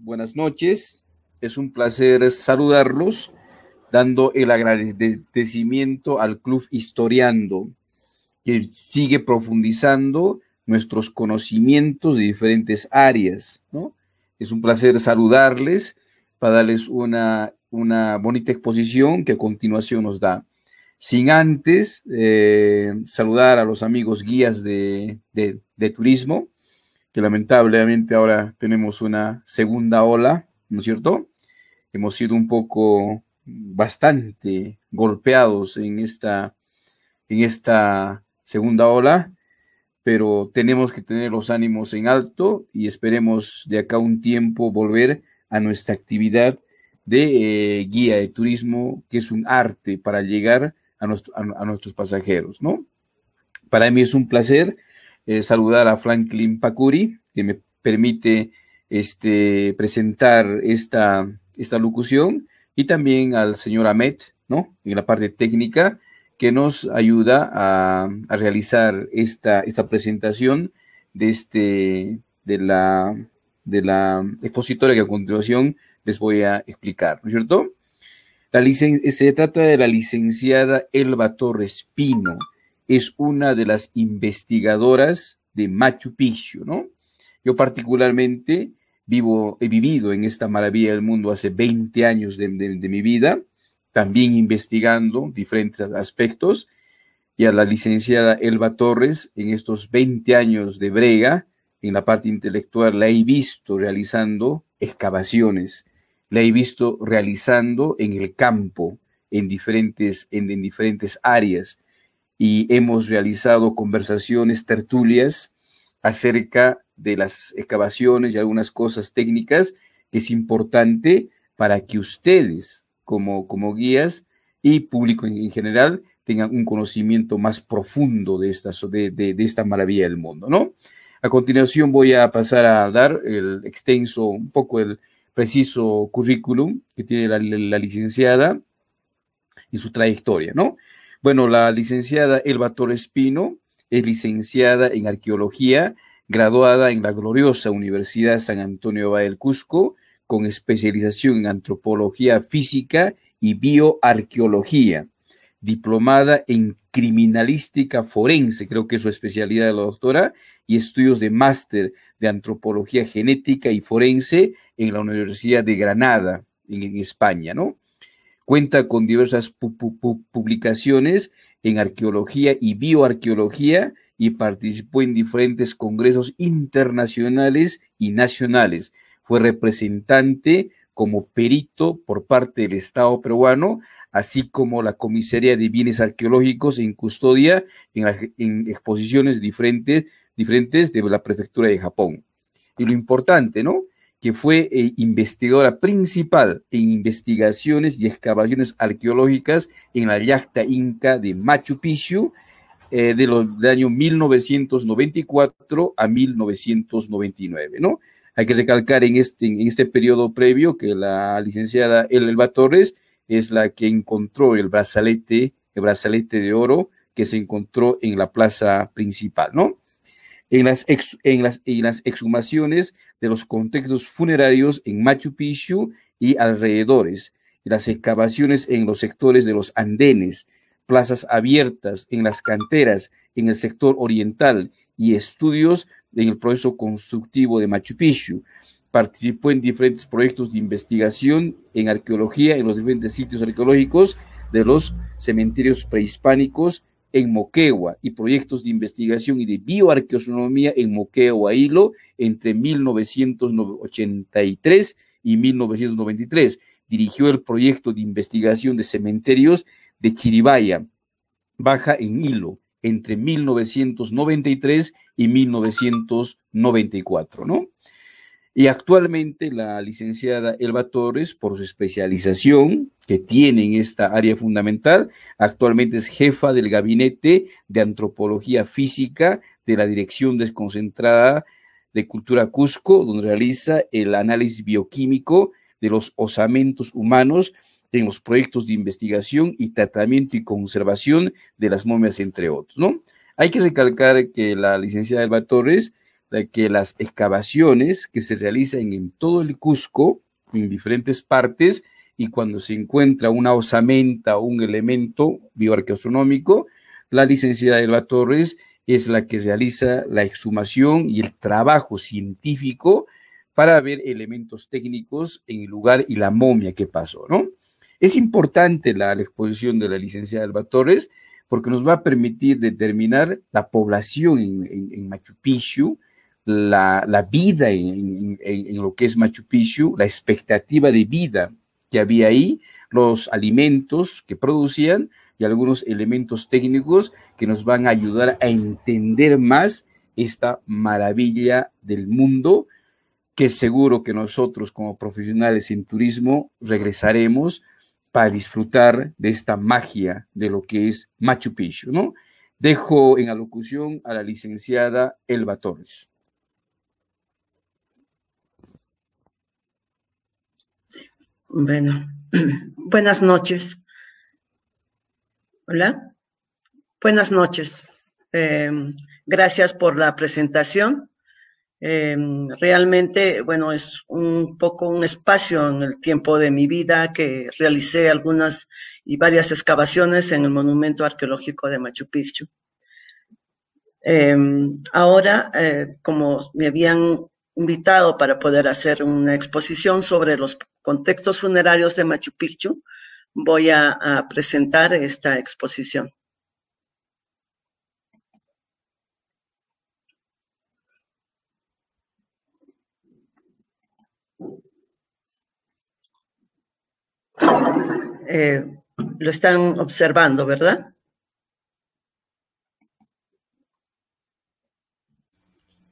buenas noches. Es un placer saludarlos, dando el agradecimiento al Club Historiando, que sigue profundizando nuestros conocimientos de diferentes áreas, ¿no? Es un placer saludarles para darles una bonita exposición que a continuación nos da. Sin antes saludar a los amigos guías de turismo, que lamentablemente ahora tenemos una segunda ola, ¿no es cierto? Hemos sido un poco bastante golpeados en esta segunda ola, pero tenemos que tener los ánimos en alto y esperemos de acá un tiempo volver a nuestra actividad de guía de turismo, que es un arte para llegar a nuestros pasajeros, ¿no? Para mí es un placer saludar a Franklin Pacuri, que me permite presentar esta locución, y también al señor Ahmed, ¿no? En la parte técnica, que nos ayuda a realizar esta presentación de la expositora que a continuación les voy a explicar, ¿no es cierto? Se trata de la licenciada Elba Torres Pino. Es una de las investigadoras de Machu Picchu, ¿no? Yo particularmente he vivido en esta maravilla del mundo hace 20 años de mi vida, también investigando diferentes aspectos, y a la licenciada Elba Torres, en estos 20 años de brega, en la parte intelectual, la he visto realizando excavaciones, la he visto realizando en el campo, en diferentes áreas, y hemos realizado conversaciones, tertulias, acerca de las excavaciones y algunas cosas técnicas que es importante para que ustedes, como guías y público en general, tengan un conocimiento más profundo de esta maravilla del mundo, ¿no? A continuación voy a pasar a dar el extenso, un poco el preciso currículum que tiene la licenciada y su trayectoria, ¿no? Bueno, la licenciada Elba Torres Pino es licenciada en arqueología, graduada en la gloriosa Universidad San Antonio Abad del Cusco, con especialización en antropología física y bioarqueología, diplomada en criminalística forense, creo que es su especialidad de la doctora, y estudios de máster de antropología genética y forense en la Universidad de Granada, en España, ¿no? Cuenta con diversas publicaciones en arqueología y bioarqueología y participó en diferentes congresos internacionales y nacionales. Fue representante como perito por parte del Estado peruano, así como la Comisaría de Bienes Arqueológicos en custodia en exposiciones diferentes de la Prefectura de Japón. Y lo importante, ¿no?, que fue investigadora principal en investigaciones y excavaciones arqueológicas en la yacta inca de Machu Picchu del año 1994 a 1999, ¿no? Hay que recalcar en este periodo previo que la licenciada Elba Torres es la que encontró el brazalete de oro que se encontró en la plaza principal, ¿no? En las exhumaciones de los contextos funerarios en Machu Picchu y alrededores, las excavaciones en los sectores de los andenes, plazas abiertas, en las canteras, en el sector oriental y estudios en el proceso constructivo de Machu Picchu. Participó en diferentes proyectos de investigación en arqueología en los diferentes sitios arqueológicos de los cementerios prehispánicos en Moquegua y proyectos de investigación y de bioarqueonomía en Moquegua, Hilo, entre 1983 y 1993. Dirigió el proyecto de investigación de cementerios de Chiribaya, Baja en Hilo, entre 1993 y 1994, ¿no? Y actualmente la licenciada Elba Torres, por su especialización que tiene en esta área fundamental, actualmente es jefa del Gabinete de Antropología Física de la Dirección Desconcentrada de Cultura Cusco, donde realiza el análisis bioquímico de los osamentos humanos en los proyectos de investigación y tratamiento y conservación de las momias, entre otros, ¿no? Hay que recalcar que la licenciada Elba Torres de que las excavaciones que se realizan en todo el Cusco, en diferentes partes, y cuando se encuentra una osamenta o un elemento bioarqueoastronómico, la licenciada Elba Torres es la que realiza la exhumación y el trabajo científico para ver elementos técnicos en el lugar y la momia que pasó, ¿no? Es importante la exposición de la licenciada Elba Torres porque nos va a permitir determinar la población en Machu Picchu, la vida en lo que es Machu Picchu, la expectativa de vida que había ahí, los alimentos que producían y algunos elementos técnicos que nos van a ayudar a entender más esta maravilla del mundo, que seguro que nosotros como profesionales en turismo regresaremos para disfrutar de esta magia de lo que es Machu Picchu, ¿no? Dejo en alocución a la licenciada Elba Torres. Bueno, buenas noches. Hola. Buenas noches. Gracias por la presentación. Realmente, bueno, es un poco un espacio en el tiempo de mi vida que realicé algunas y varias excavaciones en el monumento arqueológico de Machu Picchu. Ahora, como me habían invitado para poder hacer una exposición sobre los contextos funerarios de Machu Picchu, voy a presentar esta exposición. Lo están observando, ¿verdad?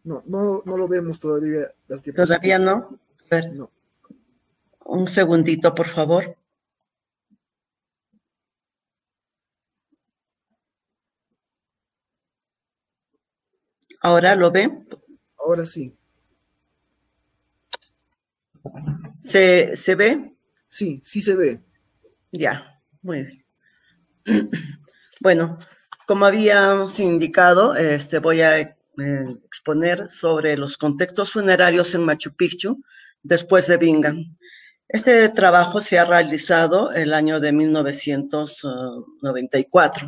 No lo vemos todavía. ¿Todavía no? A ver, no. Un segundito, por favor. ¿Ahora lo ven? Ahora sí. ¿Se ve? Sí se ve. Ya, muy bien. Bueno, como habíamos indicado, voy a exponer sobre los contextos funerarios en Machu Picchu después de Bingham. Este trabajo se ha realizado el año de 1994.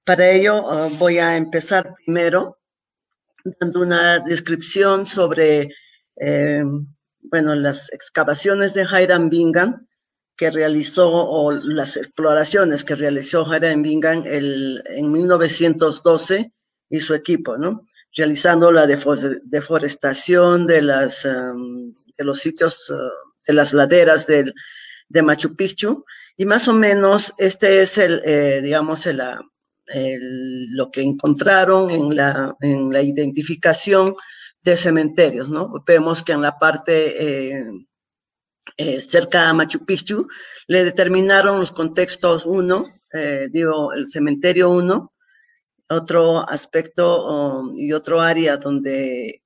Para ello voy a empezar primero dando una descripción sobre las excavaciones de Hiram Bingham que realizó, o las exploraciones que realizó Hiram Bingham en 1912 y su equipo, ¿no? Realizando la deforestación de los sitios, de las laderas de Machu Picchu, y más o menos este es lo que encontraron en la identificación de cementerios, ¿no? Vemos que en la parte cerca a Machu Picchu le determinaron los contextos 1, el cementerio 1, otro aspecto y otro área donde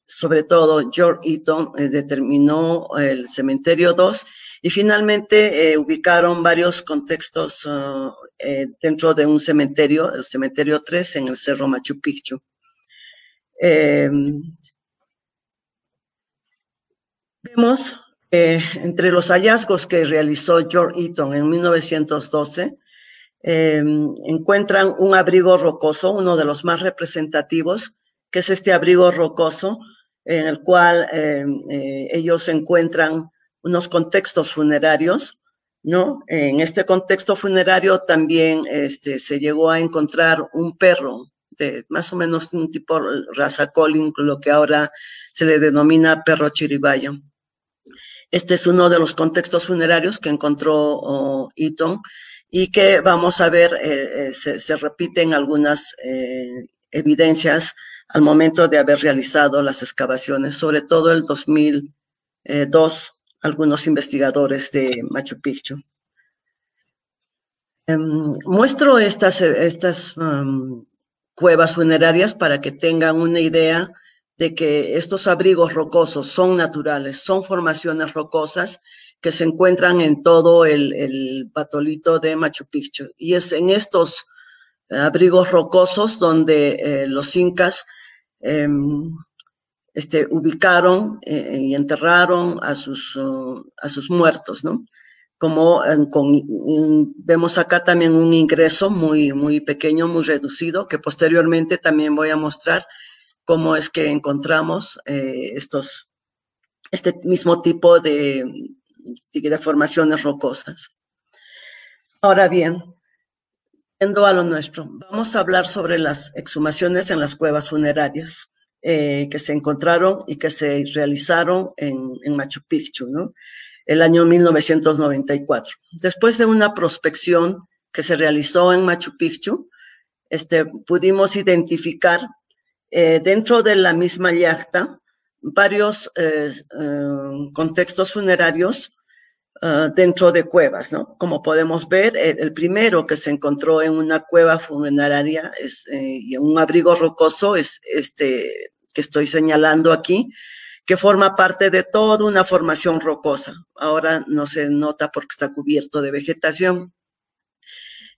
sobre todo George Eaton determinó el cementerio 2, y finalmente ubicaron varios contextos dentro de un cementerio, el cementerio 3 en el Cerro Machu Picchu. Vemos entre los hallazgos que realizó George Eaton en 1912, encuentran un abrigo rocoso, uno de los más representativos, que es este abrigo rocoso, en el cual ellos encuentran unos contextos funerarios, ¿no? En este contexto funerario también se llegó a encontrar un perro, de más o menos un tipo raza Collin, lo que ahora se le denomina perro chiribayo. Este es uno de los contextos funerarios que encontró Eaton y que vamos a ver, se repiten algunas evidencias al momento de haber realizado las excavaciones, sobre todo el 2002, algunos investigadores de Machu Picchu. Muestro estas cuevas funerarias para que tengan una idea de que estos abrigos rocosos son naturales, son formaciones rocosas que se encuentran en todo el batolito de Machu Picchu. Y es en estos abrigos rocosos donde los incas ubicaron y enterraron a sus muertos, ¿no? Como vemos acá también un ingreso muy, muy pequeño, muy reducido, que posteriormente también voy a mostrar cómo es que encontramos este mismo tipo de formaciones rocosas. Ahora bien, yendo a lo nuestro, vamos a hablar sobre las exhumaciones en las cuevas funerarias que se encontraron y que se realizaron en Machu Picchu, ¿no? El año 1994. Después de una prospección que se realizó en Machu Picchu, pudimos identificar dentro de la misma yacta varios contextos funerarios dentro de cuevas, ¿no? Como podemos ver, el primero que se encontró en una cueva funeraria y en un abrigo rocoso es que estoy señalando aquí, que forma parte de toda una formación rocosa. Ahora no se nota porque está cubierto de vegetación.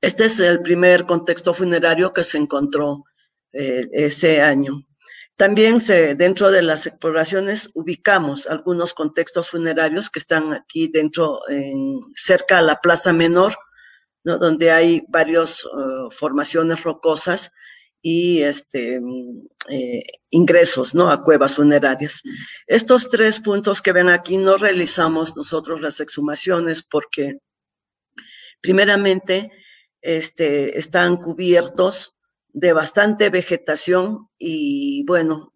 Este es el primer contexto funerario que se encontró ese año. También dentro de las exploraciones ubicamos algunos contextos funerarios que están aquí dentro, cerca a la Plaza Menor, ¿no? Donde hay varias formaciones rocosas y ingresos, ¿no? A cuevas funerarias. Estos 3 puntos que ven aquí no realizamos nosotros las exhumaciones porque primeramente están cubiertos de bastante vegetación y bueno,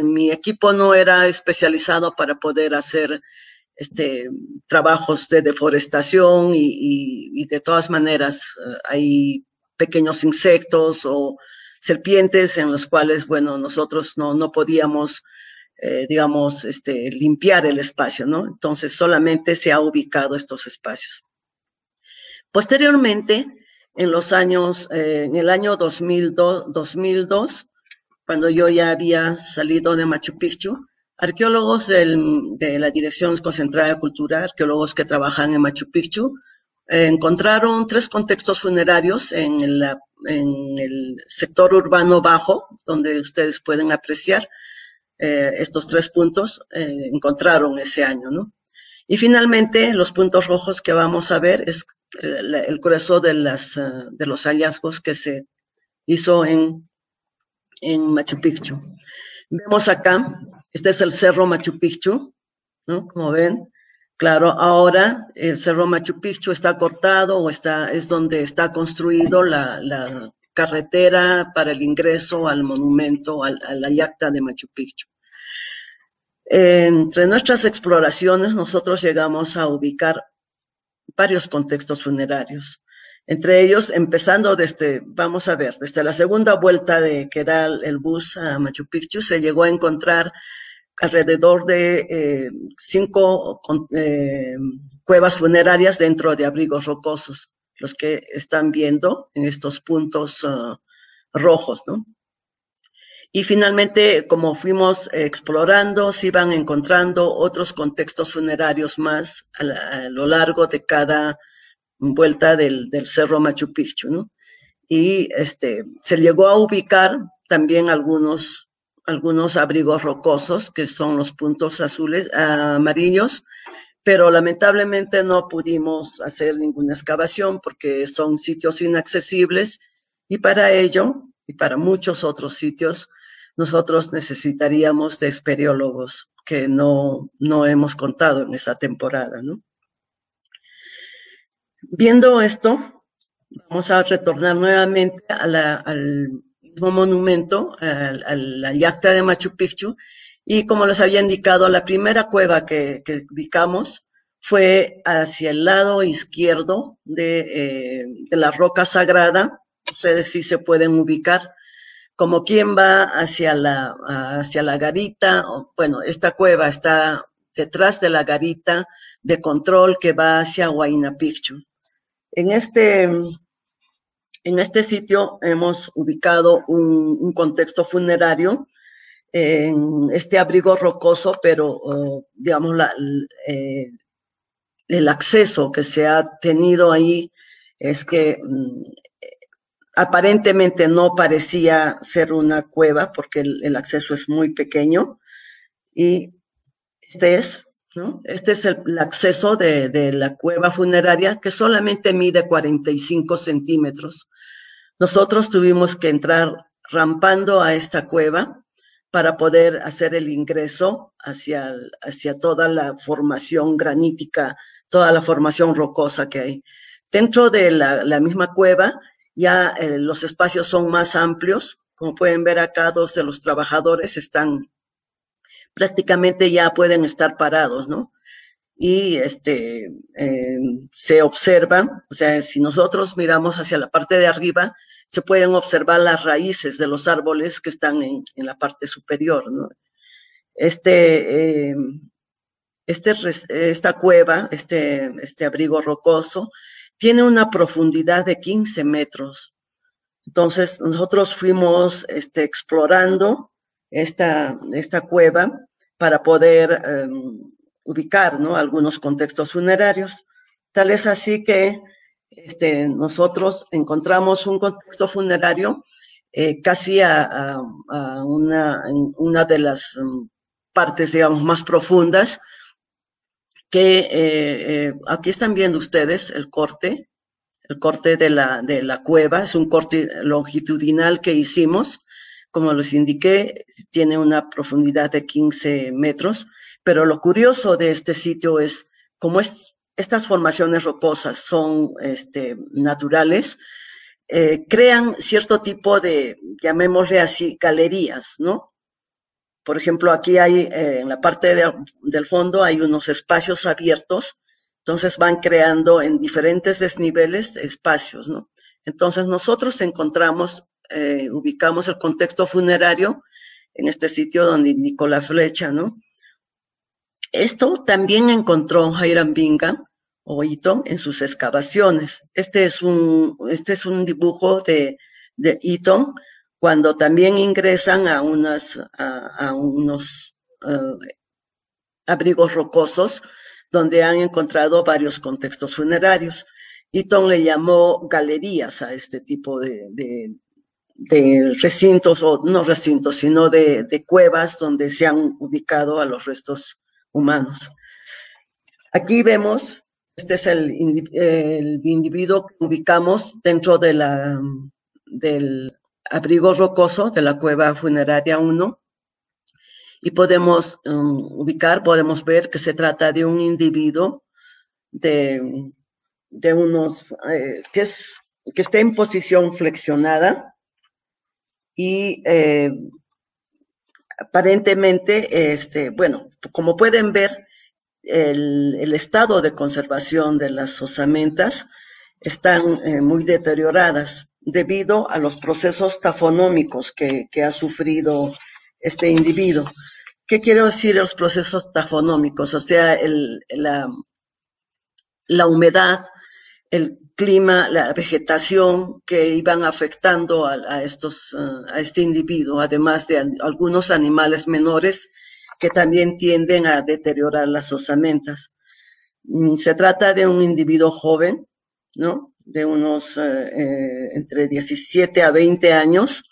mi equipo no era especializado para poder hacer trabajos de deforestación y de todas maneras hay pequeños insectos o serpientes en los cuales, bueno, nosotros no podíamos, digamos, limpiar el espacio, ¿no? Entonces solamente se ha ubicado estos espacios. Posteriormente, en el año 2002, cuando yo ya había salido de Machu Picchu, arqueólogos de la Dirección Concentrada de Cultura, arqueólogos que trabajan en Machu Picchu, encontraron 3 contextos funerarios en el sector urbano bajo, donde ustedes pueden apreciar estos 3 puntos, encontraron ese año, ¿no? Y finalmente, los puntos rojos que vamos a ver es el grueso de los hallazgos que se hizo en Machu Picchu. Vemos acá, este es el Cerro Machu Picchu, ¿no? Como ven, claro, ahora el Cerro Machu Picchu está cortado o es donde está construido la carretera para el ingreso al monumento, a la yacta de Machu Picchu. Entre nuestras exploraciones, nosotros llegamos a ubicar varios contextos funerarios. Entre ellos, empezando vamos a ver, desde la segunda vuelta que da el bus a Machu Picchu, se llegó a encontrar alrededor de 5 cuevas funerarias dentro de abrigos rocosos, los que están viendo en estos puntos rojos, ¿no? Y finalmente, como fuimos explorando, se iban encontrando otros contextos funerarios más a lo largo de cada vuelta del Cerro Machu Picchu, ¿no? Y se llegó a ubicar también algunos abrigos rocosos, que son los puntos amarillos, pero lamentablemente no pudimos hacer ninguna excavación porque son sitios inaccesibles y para ello, y para muchos otros sitios, nosotros necesitaríamos de espeleólogos que no hemos contado en esa temporada, ¿no? Viendo esto, vamos a retornar nuevamente al mismo monumento, a la yacta de Machu Picchu, y como les había indicado, la primera cueva que ubicamos fue hacia el lado izquierdo de la roca sagrada. Ustedes sí se pueden ubicar como quien va hacia la garita. Bueno, esta cueva está detrás de la garita de control que va hacia Huayna Picchu. En este sitio hemos ubicado un contexto funerario en este abrigo rocoso, pero digamos el acceso que se ha tenido ahí es que aparentemente no parecía ser una cueva porque el acceso es muy pequeño. Y ¿no? Este es el acceso de la cueva funeraria, que solamente mide 45 centímetros. Nosotros tuvimos que entrar rampando a esta cueva para poder hacer el ingreso hacia toda la formación granítica, toda la formación rocosa que hay. Dentro de la misma cueva ya los espacios son más amplios. Como pueden ver acá, dos de los trabajadores están prácticamente ya pueden estar parados, ¿no? Y se observa, o sea, si nosotros miramos hacia la parte de arriba, se pueden observar las raíces de los árboles que están en la parte superior, ¿no? Esta cueva, este abrigo rocoso, tiene una profundidad de 15 metros. Entonces, nosotros fuimos explorando esta cueva para poder ubicar, ¿no?, algunos contextos funerarios. Tal es así que nosotros encontramos un contexto funerario casi en una de las partes, digamos, más profundas, que aquí están viendo ustedes el corte de la cueva. Es un corte longitudinal que hicimos. Como les indiqué, tiene una profundidad de 15 metros, pero lo curioso de este sitio es, como estas formaciones rocosas son naturales, crean cierto tipo de, llamémosle así, galerías, ¿no? Por ejemplo, aquí hay, en la parte del fondo hay unos espacios abiertos, entonces van creando en diferentes desniveles espacios, ¿no? Entonces nosotros ubicamos el contexto funerario en este sitio donde indicó la flecha, ¿no? Esto también encontró Hiram Bingham o Eaton en sus excavaciones. Este es un dibujo de Eaton cuando también ingresan a unos abrigos rocosos donde han encontrado varios contextos funerarios. Eaton le llamó galerías a este tipo de recintos, o no recintos, sino de cuevas donde se han ubicado a los restos humanos. Aquí vemos, este es el individuo que ubicamos dentro del abrigo rocoso de la cueva funeraria 1, y podemos podemos ver que se trata de un individuo que está en posición flexionada y aparentemente, bueno, como pueden ver, el estado de conservación de las osamentas están muy deterioradas debido a los procesos tafonómicos que ha sufrido este individuo. ¿Qué quiero decir los procesos tafonómicos? O sea, la humedad, el clima, la vegetación que iban afectando a este individuo, además de algunos animales menores que también tienden a deteriorar las osamentas. Se trata de un individuo joven, ¿no?, de unos entre 17 a 20 años,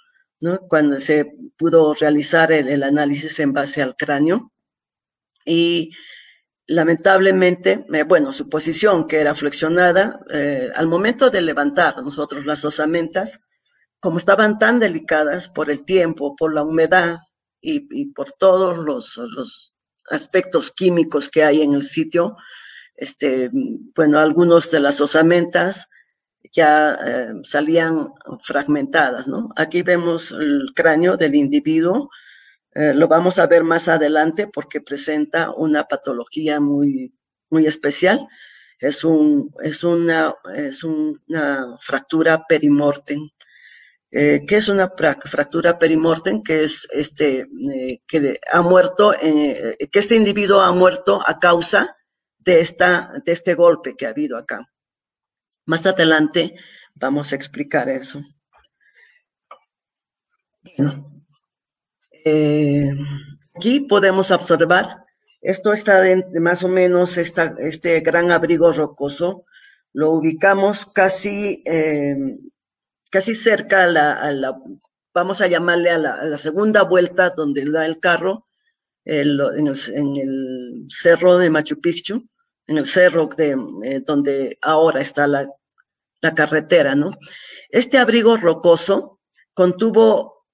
¿no?, cuando se pudo realizar el análisis en base al cráneo. Y lamentablemente, bueno, su posición, que era flexionada, al momento de levantar nosotros las osamentas, como estaban tan delicadas por el tiempo, por la humedad y por todos los aspectos químicos que hay en el sitio, bueno, algunos de las osamentas ya salían fragmentadas, ¿no? Aquí vemos el cráneo del individuo. Lo vamos a ver más adelante porque presenta una patología muy, muy especial. Es una fractura perimortem. ¿Qué es una fractura perimortem? Que es que ha muerto, que este individuo ha muerto a causa de este golpe que ha habido acá. Más adelante vamos a explicar eso. Bien. Aquí podemos observar, esto está más o menos, este gran abrigo rocoso, lo ubicamos casi casi cerca vamos a llamarle a la segunda vuelta donde da el carro, en el cerro de Machu Picchu, en el cerro donde ahora está la carretera, ¿no? Este abrigo rocoso contuvo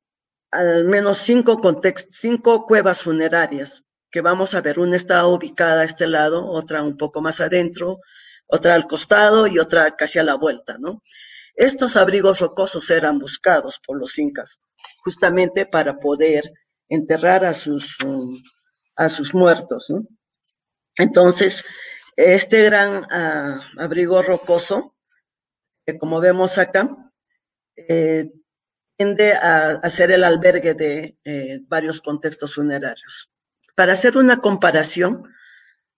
al menos 5 cuevas funerarias, que vamos a ver. Una está ubicada a este lado, otra un poco más adentro, otra al costado y otra casi a la vuelta, ¿no? Estos abrigos rocosos eran buscados por los incas, justamente para poder enterrar a sus muertos, ¿no? Entonces, este gran abrigo rocoso, como vemos acá, tiende a ser el albergue de varios contextos funerarios. Para hacer una comparación,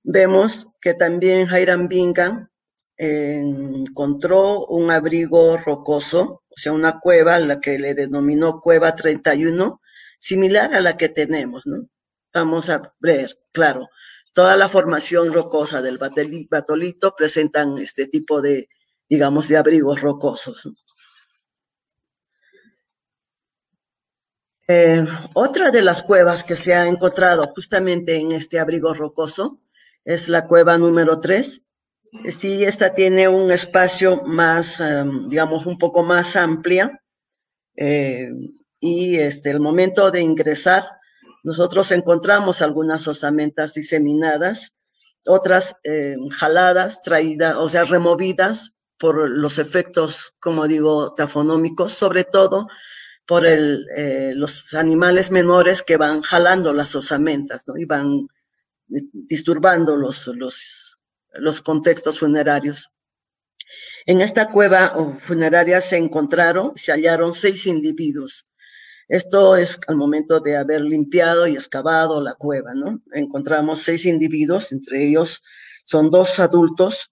vemos que también Hiram Bingham encontró un abrigo rocoso, o sea, una cueva, la que le denominó Cueva 31, similar a la que tenemos, ¿no? Vamos a ver, claro, toda la formación rocosa del batolito presentan este tipo de, digamos, de abrigos rocosos, ¿no? Otra de las cuevas que se ha encontrado justamente en este abrigo rocoso es la cueva número 3. Sí, esta tiene un espacio más, digamos, un poco más amplia, y el momento de ingresar, nosotros encontramos algunas osamentas diseminadas, otras jaladas, traídas, o sea, removidas por los efectos, como digo, tafonómicos, sobre todo por los animales menores que van jalando las osamentas, ¿no? Y van disturbando los contextos funerarios. En esta cueva funeraria se hallaron 6 individuos. Esto es al momento de haber limpiado y excavado la cueva, ¿no? Encontramos 6 individuos, entre ellos son 2 adultos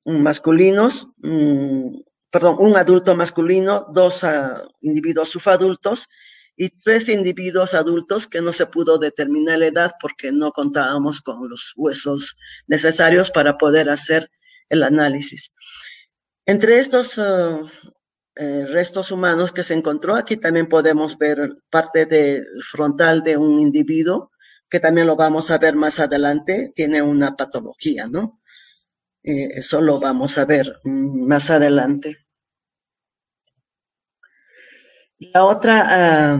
masculinos, un adulto masculino, 2 individuos subadultos y 3 individuos adultos que no se pudo determinar la edad porque no contábamos con los huesos necesarios para poder hacer el análisis. Entre estos restos humanos que se encontró, aquí también podemos ver parte del frontal de un individuo, que también lo vamos a ver más adelante, tiene una patología, ¿no? Eso lo vamos a ver más adelante. La otra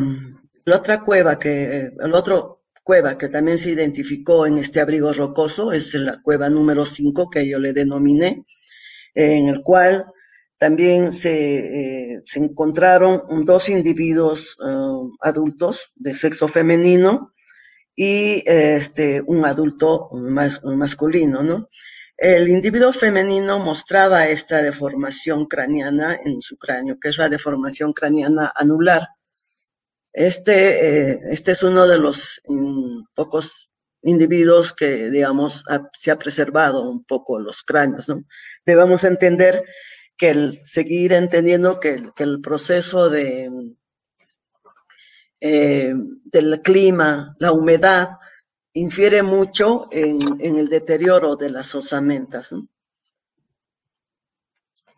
cueva el otro cueva que también se identificó en este abrigo rocoso es la cueva número 5, que yo le denominé, en el cual también se encontraron 2 individuos adultos de sexo femenino y un adulto masculino, ¿no? El individuo femenino mostraba esta deformación craneana en su cráneo, que es la deformación craneana anular. Este es uno de los pocos individuos que, digamos, se ha preservado un poco los cráneos, ¿no? Debemos entender que seguir entendiendo que el proceso del clima, la humedad, infiere mucho en el deterioro de las osamentas, ¿no?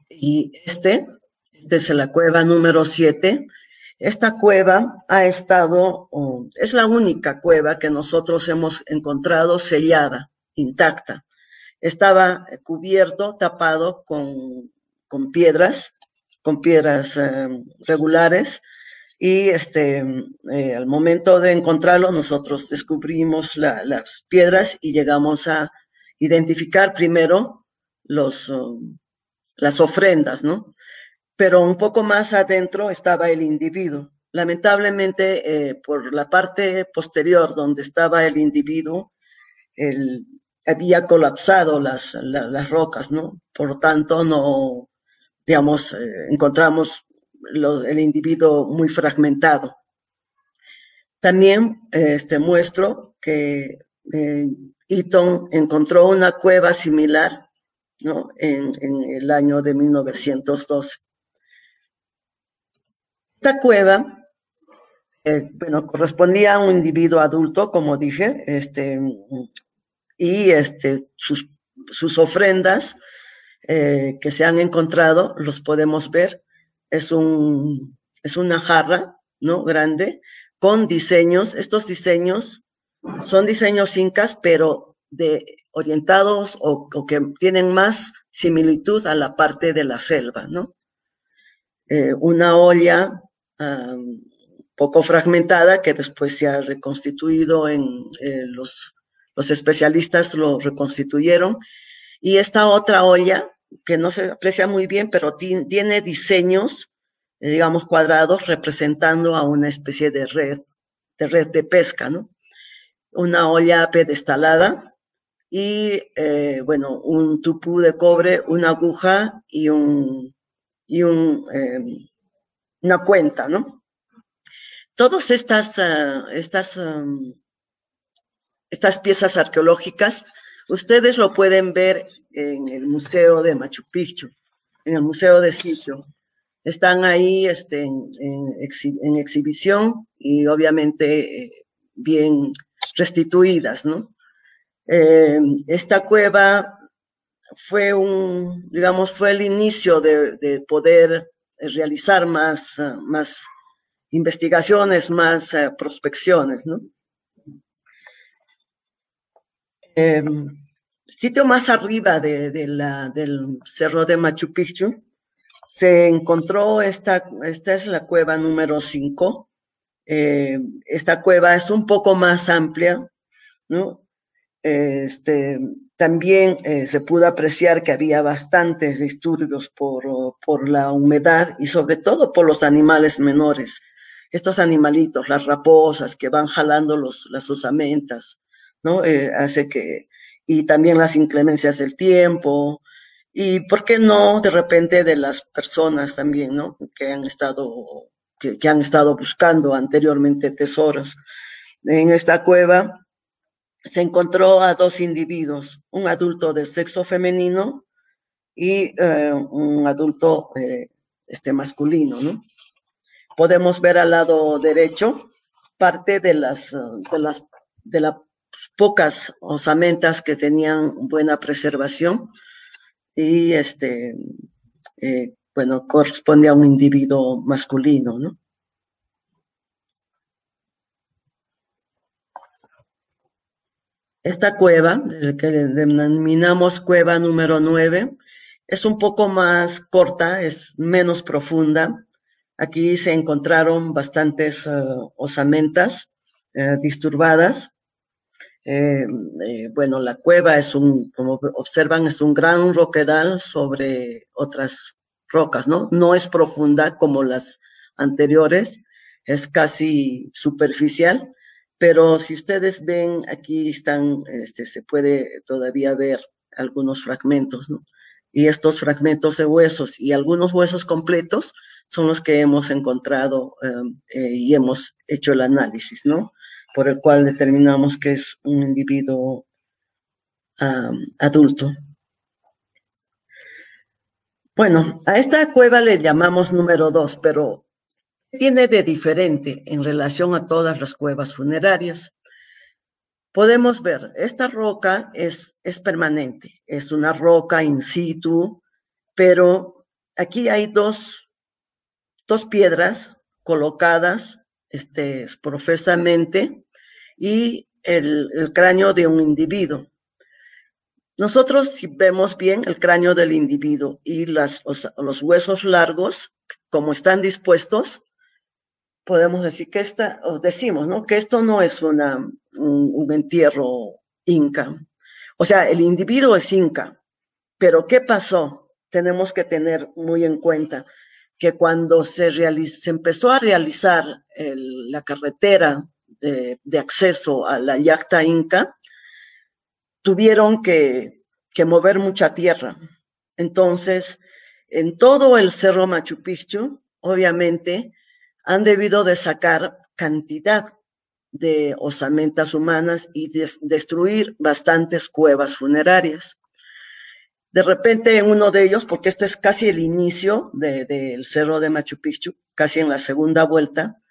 Y esta es la cueva número 7. Esta cueva es la única cueva que nosotros hemos encontrado sellada, intacta. Estaba cubierto, tapado con piedras regulares, y al momento de encontrarlo nosotros descubrimos las piedras y llegamos a identificar primero las ofrendas, ¿no? Pero un poco más adentro estaba el individuo. Lamentablemente, por la parte posterior donde estaba el individuo, había colapsado las rocas, ¿no? Por lo tanto, no, digamos, encontramos el individuo muy fragmentado. También muestro que Eaton encontró una cueva similar, ¿no? En el año de 1912. Esta cueva, correspondía a un individuo adulto, como dije, y sus ofrendas que se han encontrado, los podemos ver es una jarra, ¿no? Grande, con diseños. Estos diseños son diseños incas, pero orientados o que tienen más similitud a la parte de la selva, ¿no? Una olla poco fragmentada que después se ha reconstituido los especialistas lo reconstituyeron, y esta otra olla que no se aprecia muy bien, pero tiene diseños, digamos, cuadrados, representando a una especie de red de pesca, ¿no? Una olla pedestalada y, bueno, un tupú de cobre, una aguja y una cuenta, ¿no? Todas estas piezas arqueológicas, ustedes lo pueden ver en el Museo de Machu Picchu, en el Museo de Sitio. Están ahí en exhibición y obviamente bien restituidas, ¿no? Esta cueva fue fue el inicio de poder realizar más investigaciones, más prospecciones, ¿no? Sitio más arriba del Cerro de Machu Picchu se encontró esta es la cueva número 5. Esta cueva es un poco más amplia, ¿no? También se pudo apreciar que había bastantes disturbios por la humedad y sobre todo por los animales menores. Estos animalitos, las raposas que van jalando las osamentas, ¿no? Y también las inclemencias del tiempo, y por qué no, de repente, de las personas también, ¿no? Que han estado buscando anteriormente tesoros. En esta cueva se encontró a 2 individuos, un adulto de sexo femenino y un adulto masculino, ¿no? Podemos ver al lado derecho parte de las pocas osamentas que tenían buena preservación y bueno, corresponde a un individuo masculino, ¿no? Esta cueva, que denominamos cueva número 9, es un poco más corta, es menos profunda. Aquí se encontraron bastantes osamentas disturbadas. Bueno, la cueva como observan, es un gran roquedal sobre otras rocas, ¿no? No es profunda como las anteriores, es casi superficial, pero si ustedes ven, aquí están, se puede todavía ver algunos fragmentos, ¿no? Y estos fragmentos de huesos y algunos huesos completos son los que hemos encontrado y hemos hecho el análisis, ¿no? Por el cual determinamos que es un individuo adulto. Bueno, a esta cueva le llamamos número 2, pero ¿qué tiene de diferente en relación a todas las cuevas funerarias? Podemos ver, esta roca es permanente, es una roca in situ, pero aquí hay dos piedras colocadas profusamente y el cráneo de un individuo. Nosotros, si vemos bien el cráneo del individuo y los huesos largos, como están dispuestos, podemos decir que decimos, ¿no? Que esto no es un entierro inca. O sea, el individuo es inca, pero ¿qué pasó? Tenemos que tener muy en cuenta que cuando se empezó a realizar la carretera de acceso a la yacta inca, tuvieron que mover mucha tierra. Entonces, en todo el Cerro Machu Picchu, obviamente, han debido de sacar cantidad de osamentas humanas y destruir bastantes cuevas funerarias. De repente, en uno de ellos, porque este es casi el inicio del Cerro de Machu Picchu, casi en la segunda vuelta,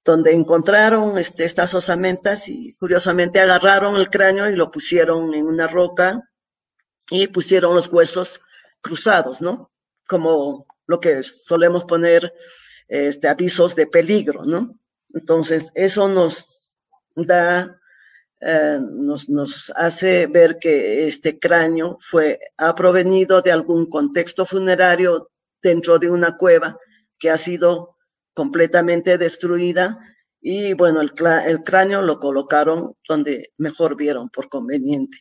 donde encontraron estas osamentas y curiosamente agarraron el cráneo y lo pusieron en una roca y pusieron los huesos cruzados, ¿no? Como lo que solemos poner avisos de peligro, ¿no? Entonces, eso nos da, nos hace ver que este cráneo ha provenido de algún contexto funerario dentro de una cueva que ha sido completamente destruida y, bueno, el cráneo lo colocaron donde mejor vieron por conveniente.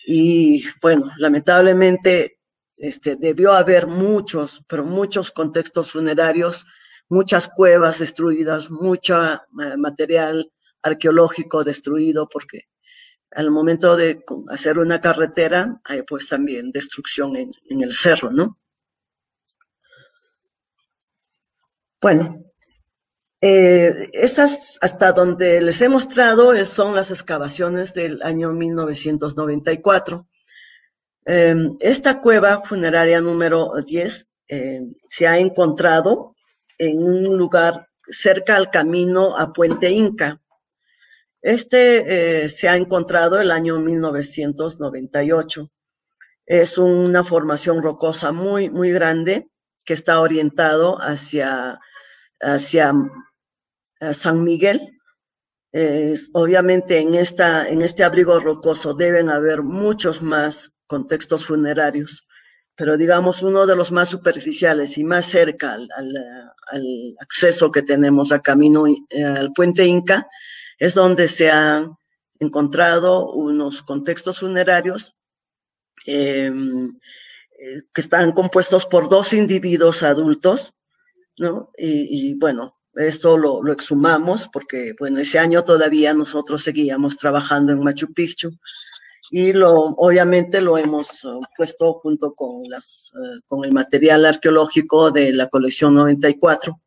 Y, bueno, lamentablemente debió haber muchos, pero muchos contextos funerarios, muchas cuevas destruidas, mucho material arqueológico destruido, porque al momento de hacer una carretera hay pues también destrucción en el cerro, ¿no? Bueno, esas hasta donde les he mostrado son las excavaciones del año 1994. Esta cueva funeraria número 10 se ha encontrado en un lugar cerca al camino a Puente Inca. Se ha encontrado el año 1998. Es una formación rocosa muy, muy grande que está orientado hacia San Miguel. Obviamente en este abrigo rocoso deben haber muchos más contextos funerarios, pero digamos uno de los más superficiales y más cerca al acceso que tenemos a camino al Puente Inca es donde se han encontrado unos contextos funerarios que están compuestos por 2 individuos adultos, ¿no? Y bueno, esto lo exhumamos porque, bueno, ese año todavía nosotros seguíamos trabajando en Machu Picchu y obviamente lo hemos puesto junto con el material arqueológico de la colección 94,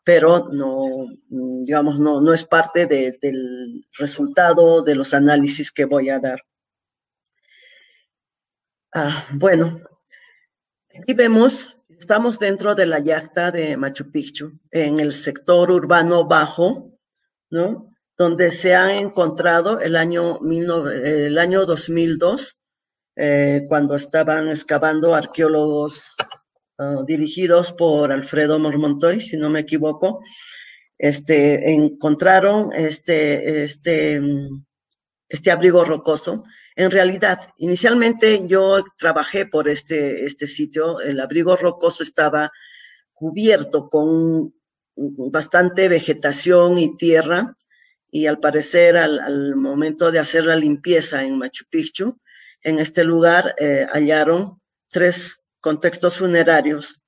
pero no, digamos, no es parte del resultado de los análisis que voy a dar. Bueno, aquí vemos, estamos dentro de la yacta de Machu Picchu, en el sector urbano bajo, ¿no? Donde se han encontrado el año 2002, cuando estaban excavando arqueólogos dirigidos por Alfredo Mormontoy, si no me equivoco, encontraron este abrigo rocoso. En realidad, inicialmente yo trabajé por este sitio. El abrigo rocoso estaba cubierto con bastante vegetación y tierra, y al parecer al momento de hacer la limpieza en Machu Picchu, en este lugar hallaron 3 contextos funerarios.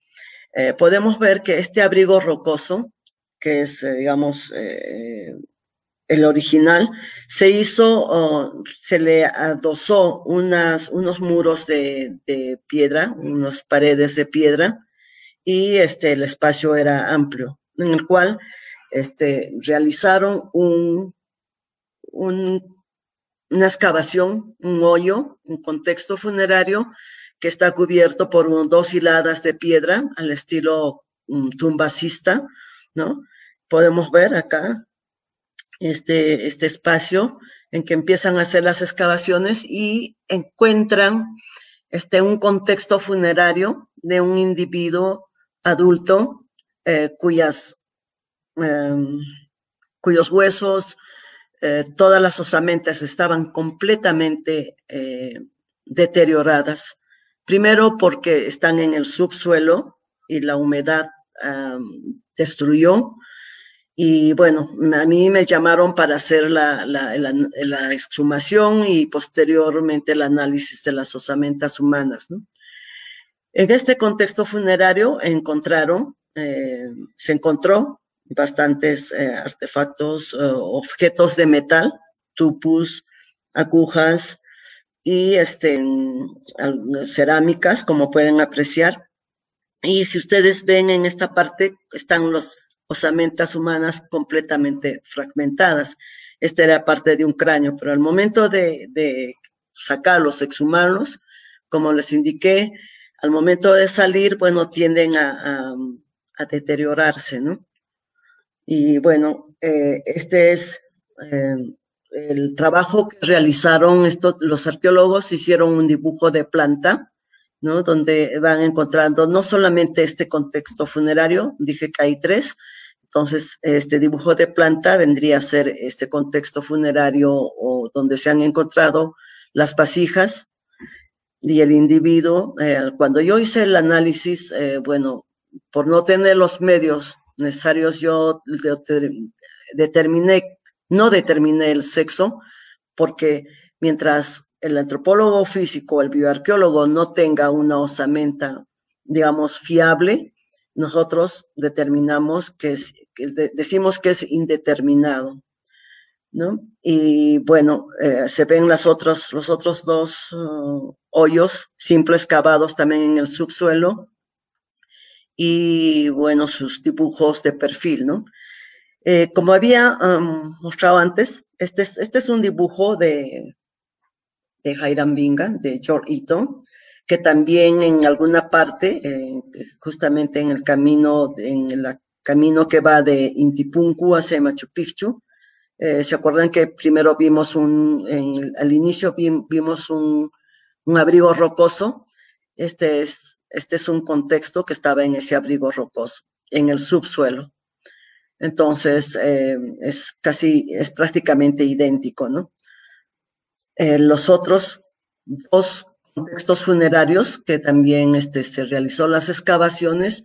Podemos ver que este abrigo rocoso, que es, digamos, el original, se le adosó unos muros de piedra, unas paredes de piedra, y el espacio era amplio, en el cual realizaron una excavación, un hoyo, un contexto funerario que está cubierto por 2 hiladas de piedra al estilo tumbacista, ¿no? Podemos ver acá este espacio en que empiezan a hacer las excavaciones y encuentran un contexto funerario de un individuo adulto cuyos huesos, todas las osamentas estaban completamente deterioradas. Primero porque están en el subsuelo y la humedad destruyó. Y bueno, a mí me llamaron para hacer la exhumación y posteriormente el análisis de las osamentas humanas, ¿no? En este contexto funerario se encontró bastantes artefactos, objetos de metal, tupus, agujas y cerámicas, como pueden apreciar. Y si ustedes ven en esta parte, están los osamentas humanas completamente fragmentadas. Esta era parte de un cráneo, pero al momento de sacarlos, exhumarlos, como les indiqué, al momento de salir, bueno, tienden a deteriorarse, ¿no? Y bueno, este es el trabajo que realizaron los arqueólogos. Hicieron un dibujo de planta ¿no? Donde van encontrando no solamente este contexto funerario, dije que hay 3, entonces este dibujo de planta vendría a ser este contexto funerario o donde se han encontrado las vasijas y el individuo. Cuando yo hice el análisis, bueno, por no tener los medios necesarios, yo no determiné el sexo, porque mientras el antropólogo físico, el bioarqueólogo no tenga una osamenta, digamos, fiable, nosotros determinamos decimos que es indeterminado, ¿no? Y bueno, se ven los otros 2 hoyos simples cavados también en el subsuelo y bueno, sus dibujos de perfil, ¿no? Como había mostrado antes, este es un dibujo de Hiram Bingham, de George Eaton, que también en alguna parte, justamente en el camino que va de Intipunku hacia Machu Picchu, ¿se acuerdan que primero vimos al inicio vimos un abrigo rocoso? Este es un contexto que estaba en ese abrigo rocoso, en el subsuelo. Entonces, es prácticamente idéntico, ¿no? Los otros 2 contextos funerarios que también se realizó las excavaciones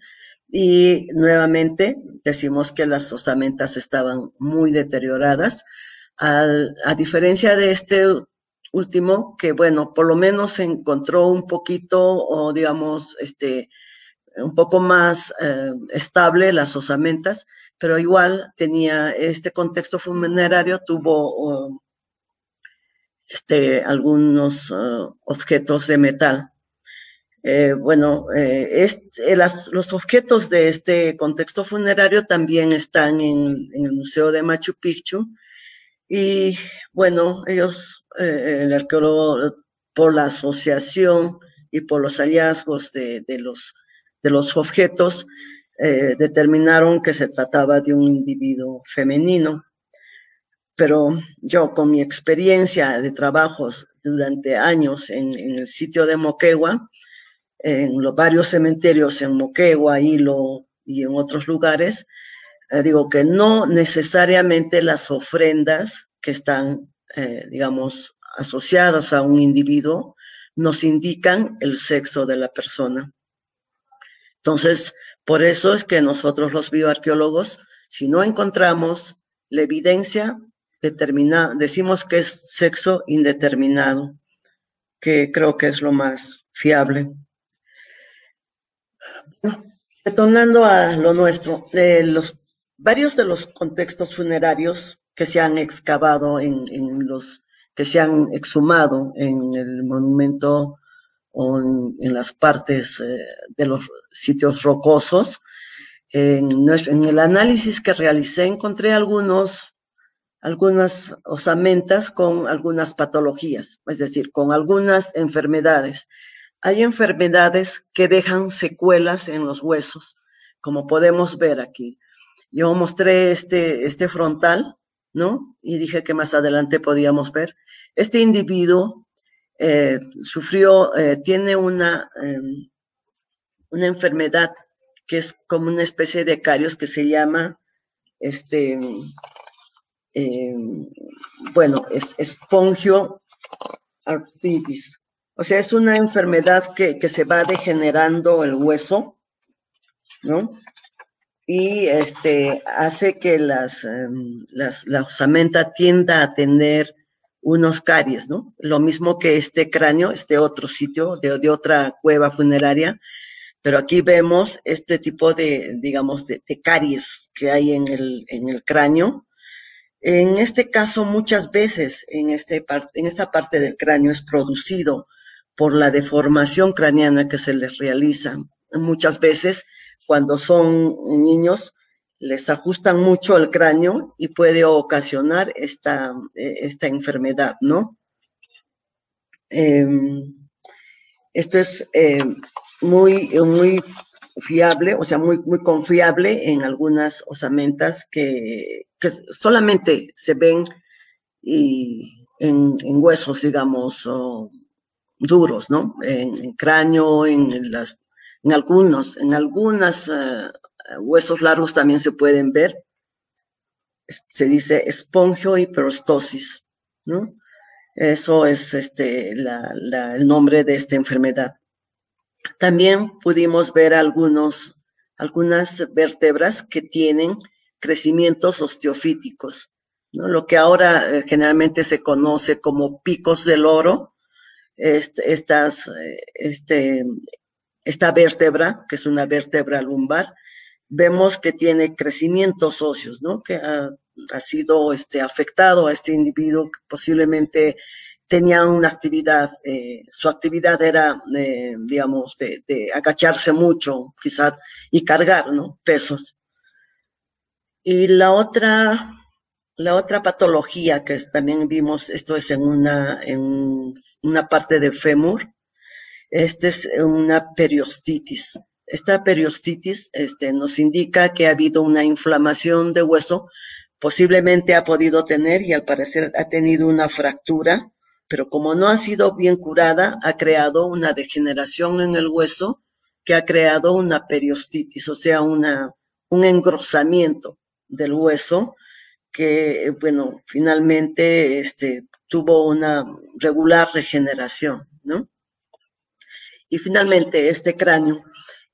y nuevamente decimos que las osamentas estaban muy deterioradas, a diferencia de este último, que bueno, por lo menos se encontró un poquito, o digamos, un poco más estable las osamentas, pero igual tenía este contexto funerario, tuvo algunos objetos de metal. Bueno, los objetos de este contexto funerario también están en el Museo de Machu Picchu y bueno, ellos, el arqueólogo, por la asociación y por los hallazgos de los objetos, determinaron que se trataba de un individuo femenino. Pero yo, con mi experiencia de trabajos durante años en el sitio de Moquegua, en los varios cementerios en Moquegua, Hilo y en otros lugares, digo que no necesariamente las ofrendas que están, digamos, asociadas a un individuo nos indican el sexo de la persona. Entonces, por eso es que nosotros los bioarqueólogos, si no encontramos la evidencia, decimos que es sexo indeterminado, que creo que es lo más fiable. Retornando a lo nuestro, varios de los contextos funerarios que se han excavado que se han exhumado en el monumento o en las partes de los sitios rocosos, en el análisis que realicé encontré algunas osamentas con algunas patologías, es decir, con algunas enfermedades. Hay enfermedades que dejan secuelas en los huesos, como podemos ver aquí. Yo mostré este frontal, ¿no? Y dije que más adelante podíamos ver. Este individuo tiene una enfermedad que es como una especie de carios que se llama, bueno, es espongioartritis. O sea, es una enfermedad que se va degenerando el hueso, ¿no? Y hace que la osamenta tienda a tener unos caries, ¿no? Lo mismo que este cráneo, otro sitio, de otra cueva funeraria, pero aquí vemos este tipo de, digamos, de caries que hay en el cráneo. En este caso, muchas veces en esta parte del cráneo es producido por la deformación craneana que se les realiza. Muchas veces, cuando son niños, les ajustan mucho el cráneo y puede ocasionar esta enfermedad, ¿no? Esto es muy fiable, o sea, muy confiable en algunas osamentas que solamente se ven en huesos, digamos, duros, ¿no? En cráneo, en algunos huesos largos también se pueden ver. Se dice espongiohiperostosis, ¿no? Eso es el nombre de esta enfermedad. También pudimos ver algunas vértebras que tienen crecimientos osteofíticos, ¿no? Lo que ahora generalmente se conoce como picos del loro. Esta vértebra, que es una vértebra lumbar, vemos que tiene crecimientos óseos, ¿no? Que ha sido afectado a este individuo que posiblemente tenía una actividad, su actividad era, digamos, de agacharse mucho, quizás, y cargar, ¿no? Pesos. Y la otra patología que también vimos, esto es en una parte de fémur, es una periostitis. Esta periostitis nos indica que ha habido una inflamación de hueso, posiblemente ha podido tener y al parecer ha tenido una fractura, pero como no ha sido bien curada, ha creado una degeneración en el hueso que ha creado una periostitis, o sea, un engrosamiento del hueso que, bueno, finalmente tuvo una regular regeneración, ¿no? Y finalmente este cráneo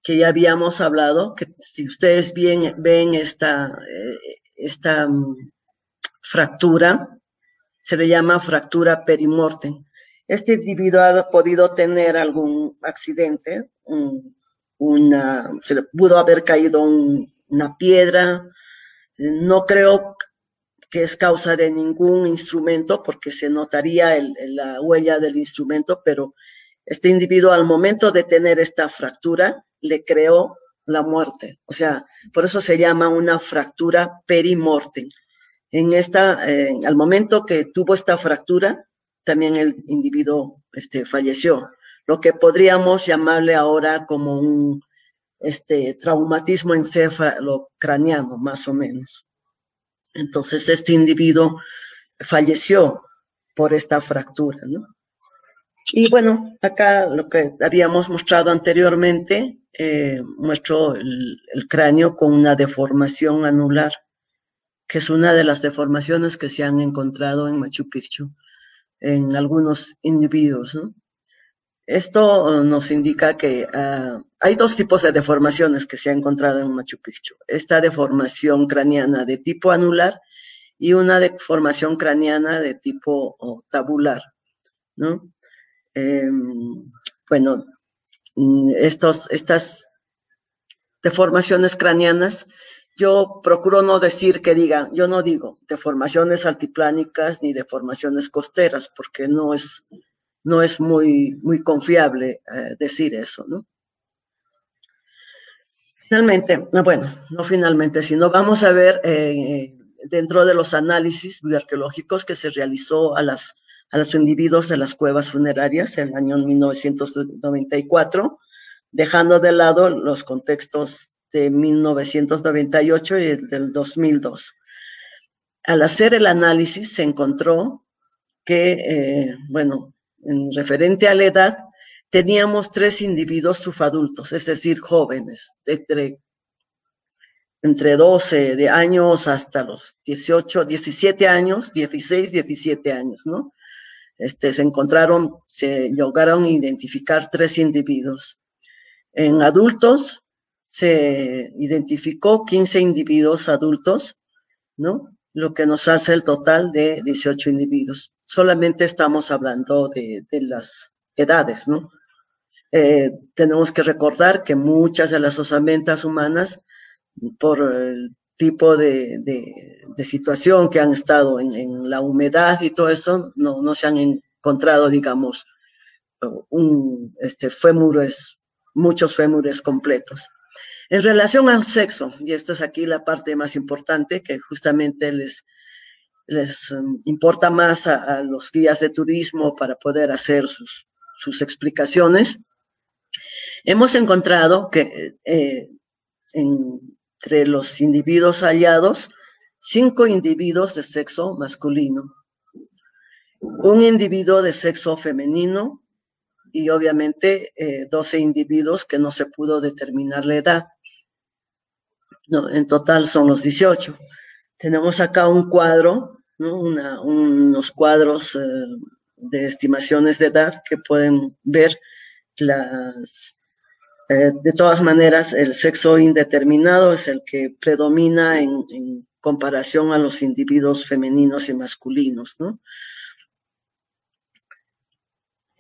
que ya habíamos hablado, que si ustedes ven esta fractura, se le llama fractura perimortem. Este individuo ha podido tener algún accidente, se le pudo haber caído una piedra. No creo que es causa de ningún instrumento porque se notaría la huella del instrumento, pero este individuo al momento de tener esta fractura le creó la muerte. O sea, por eso se llama una fractura perimortem. Al momento que tuvo esta fractura, también el individuo falleció. Lo que podríamos llamarle ahora como un traumatismo encefalocraniano, más o menos. Entonces, este individuo falleció por esta fractura, ¿no? Y bueno, acá lo que habíamos mostrado anteriormente, muestro el cráneo con una deformación anular, que es una de las deformaciones que se han encontrado en Machu Picchu en algunos individuos, ¿no? Esto nos indica que hay dos tipos de deformaciones que se han encontrado en Machu Picchu. Esta deformación craneana de tipo anular y una deformación craneana de tipo tabular, ¿no? Bueno, estas deformaciones craneanas, yo procuro no decir yo no digo deformaciones altiplánicas ni deformaciones costeras, porque no es muy confiable decir eso, ¿no? Finalmente, sino vamos a ver dentro de los análisis bioarqueológicos que se realizó a los individuos de las cuevas funerarias en el año 1994, dejando de lado los contextos de 1998 y del 2002. Al hacer el análisis se encontró que, en referente a la edad, teníamos 3 individuos subadultos, es decir, jóvenes, entre 12 de años hasta los 18, 17 años, 16, 17 años, ¿no? Se lograron identificar 3 individuos. En adultos se identificó 15 individuos adultos, ¿no? Lo que nos hace el total de 18 individuos. Solamente estamos hablando de las edades, ¿no? Tenemos que recordar que muchas de las osamentas humanas, por el tipo de situación que han estado en la humedad y todo eso, no se han encontrado, digamos, muchos fémures completos. En relación al sexo, y esta es aquí la parte más importante que justamente les importa más a los guías de turismo para poder hacer sus explicaciones, hemos encontrado que entre los individuos hallados, 5 individuos de sexo masculino, un individuo de sexo femenino, y obviamente 12 individuos que no se pudo determinar la edad. No, en total son los 18. Tenemos acá un cuadro, ¿no? Unos cuadros de estimaciones de edad que pueden ver de todas maneras, el sexo indeterminado es el que predomina en comparación a los individuos femeninos y masculinos, ¿no?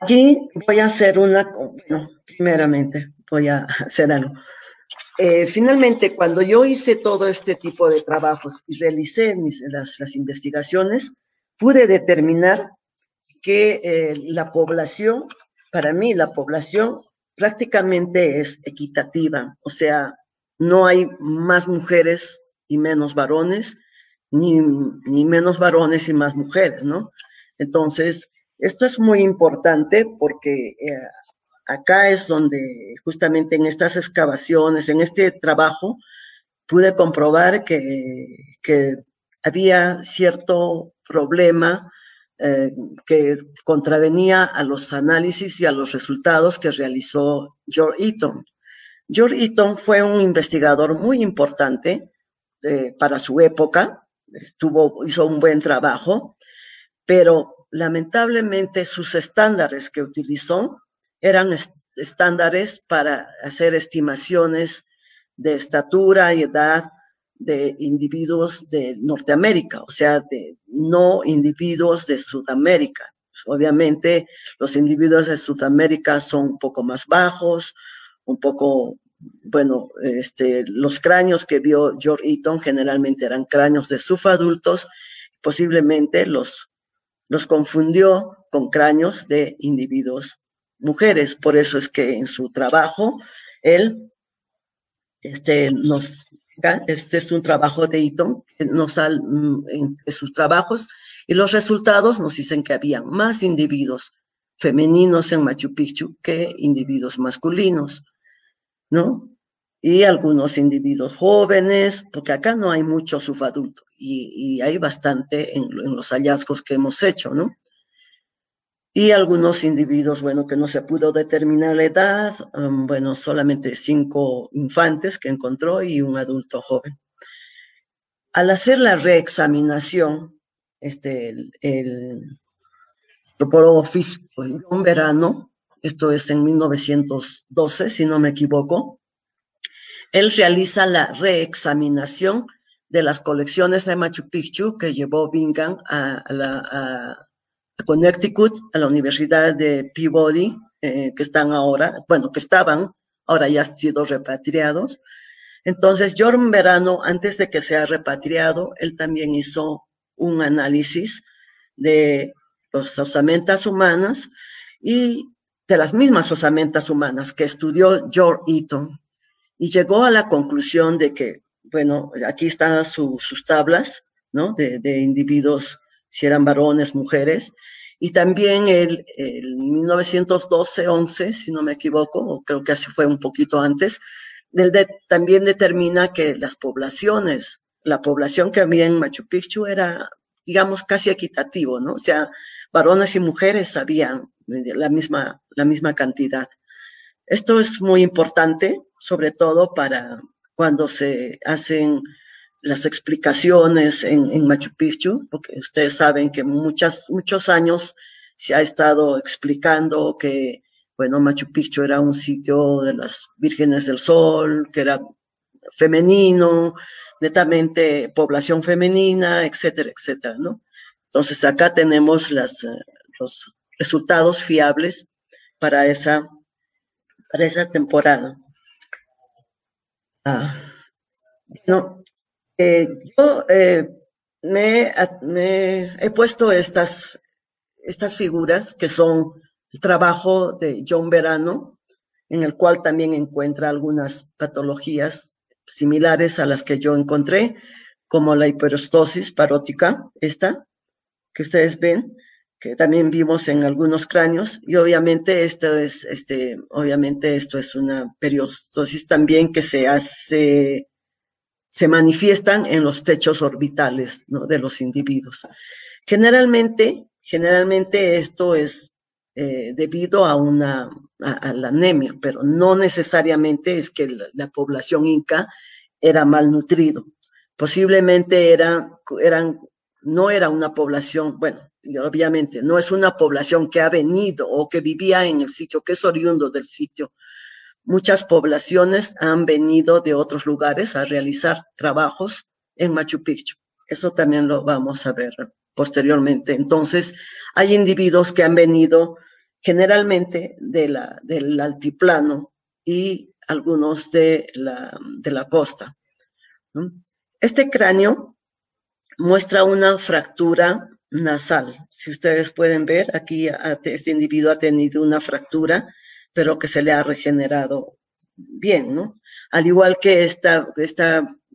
Aquí voy a hacer primeramente voy a hacer algo. Finalmente, cuando yo hice todo este tipo de trabajos y realicé las investigaciones, pude determinar que la población, para mí la población prácticamente es equitativa, o sea, no hay más mujeres y menos varones, ni menos varones y más mujeres, ¿no? Entonces, esto es muy importante porque acá es donde justamente en estas excavaciones, en este trabajo, pude comprobar que había cierto problema que contravenía a los análisis y a los resultados que realizó George Eaton. George Eaton fue un investigador muy importante para su época, hizo un buen trabajo, pero lamentablemente sus estándares que utilizó eran estándares para hacer estimaciones de estatura y edad de individuos de Norteamérica, o sea, no individuos de Sudamérica. Obviamente, los individuos de Sudamérica son un poco más bajos, un poco, bueno, los cráneos que vio George Eaton generalmente eran cráneos de subadultos, posiblemente los confundió con cráneos de individuos mujeres. Por eso es que en su trabajo, él este es un trabajo de Eaton, en sus trabajos, y los resultados nos dicen que había más individuos femeninos en Machu Picchu que individuos masculinos, ¿no? Y algunos individuos jóvenes, porque acá no hay mucho subadulto, y hay bastante en los hallazgos que hemos hecho, ¿no? Y algunos individuos, bueno, que no se pudo determinar la edad, bueno, solamente 5 infantes que encontró y un adulto joven. Al hacer la reexaminación, el antropólogo físico John Verano, esto es en 1912, si no me equivoco, él realiza la reexaminación de las colecciones de Machu Picchu que llevó Bingham a Connecticut, a la Universidad de Peabody, que están ahora, bueno, que estaban, ahora ya han sido repatriados. Entonces, John Verano, antes de que sea repatriado, él también hizo un análisis de las osamentas humanas y de las mismas osamentas humanas que estudió George Eaton, y llegó a la conclusión de que, bueno, aquí están sus tablas, ¿no? De individuos, si eran varones, mujeres, y también el 1912-11, si no me equivoco, o creo que así fue un poquito antes, también determina que la población que había en Machu Picchu era, digamos, casi equitativo, ¿no? O sea, varones y mujeres habían la misma cantidad. Esto es muy importante, sobre todo para cuando se hacen las explicaciones en Machu Picchu, porque ustedes saben que muchos años se ha estado explicando que, bueno, Machu Picchu era un sitio de las vírgenes del sol, que era femenino, netamente población femenina, etcétera, etcétera, ¿no? Entonces acá tenemos los resultados fiables para esa temporada. No, yo me he puesto estas figuras que son el trabajo de John Verano, en el cual también encuentra algunas patologías similares a las que yo encontré, como la hiperostosis parótica, esta que ustedes ven, que también vimos en algunos cráneos, y obviamente esto es una periostosis también que se manifiestan en los techos orbitales, ¿no? De los individuos. Generalmente esto es debido a la anemia, pero no necesariamente es que la población inca era malnutrido. Posiblemente no era una población, bueno, y obviamente no es una población que ha venido o que vivía en el sitio, que es oriundo del sitio. Muchas poblaciones han venido de otros lugares a realizar trabajos en Machu Picchu. Eso también lo vamos a ver posteriormente. Entonces, hay individuos que han venido generalmente del altiplano y algunos de la costa. Este cráneo muestra una fractura nasal. Si ustedes pueden ver, aquí este individuo ha tenido una fractura, pero que se le ha regenerado bien, ¿no? Al igual que esta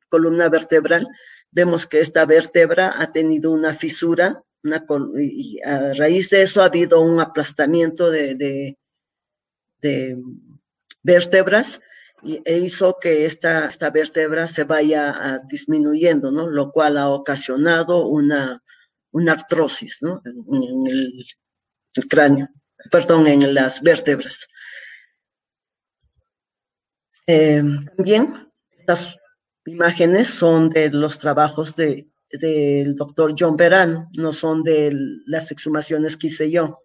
columna vertebral, vemos que esta vértebra ha tenido una fisura, y a raíz de eso ha habido un aplastamiento de vértebras e hizo que esta vértebra se vaya disminuyendo, ¿no? Lo cual ha ocasionado una artrosis, ¿no? En el cráneo, perdón, en las vértebras. También estas imágenes son de los trabajos del doctor John Verano, no son de las exhumaciones que hice yo.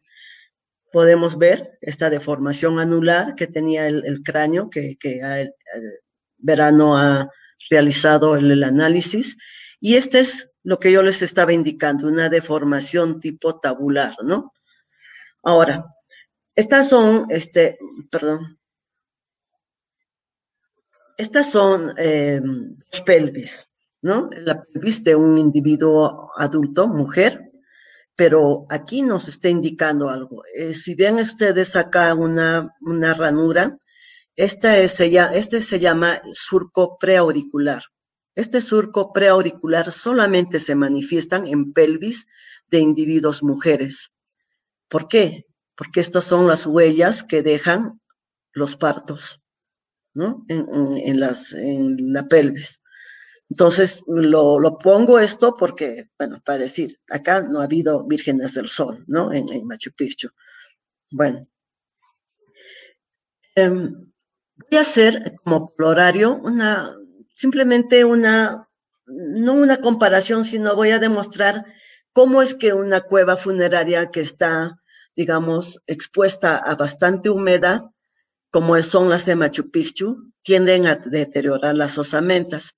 Podemos ver esta deformación anular que tenía el cráneo, que Verano ha realizado el análisis, y este es lo que yo les estaba indicando, una deformación tipo tabular, ¿no? Ahora, estas son, estas son pelvis, ¿no? La pelvis de un individuo adulto, mujer, pero aquí nos está indicando algo. Si ven ustedes acá una ranura, este se llama surco preauricular. Este surco preauricular solamente se manifiestan en pelvis de individuos mujeres. ¿Por qué? Porque estas son las huellas que dejan los partos, ¿no? En la pelvis. Entonces, lo pongo esto porque, bueno, para decir, acá no ha habido vírgenes del sol, ¿no? En Machu Picchu. Bueno. Voy a hacer como colorario simplemente no una comparación, sino voy a demostrar cómo es que una cueva funeraria que está, digamos, expuesta a bastante humedad, como son las de Machu Picchu, tienden a deteriorar las osamentas.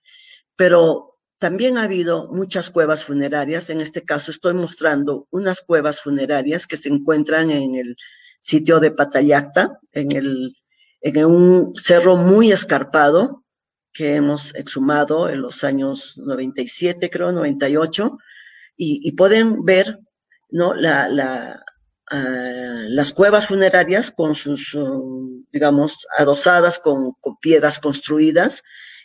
Pero también ha habido muchas cuevas funerarias. En este caso estoy mostrando unas cuevas funerarias que se encuentran en el sitio de Patallacta, en un cerro muy escarpado que hemos exhumado en los años 97, creo, 98, y pueden ver, ¿no? Las cuevas funerarias con sus, digamos, adosadas con piedras construidas,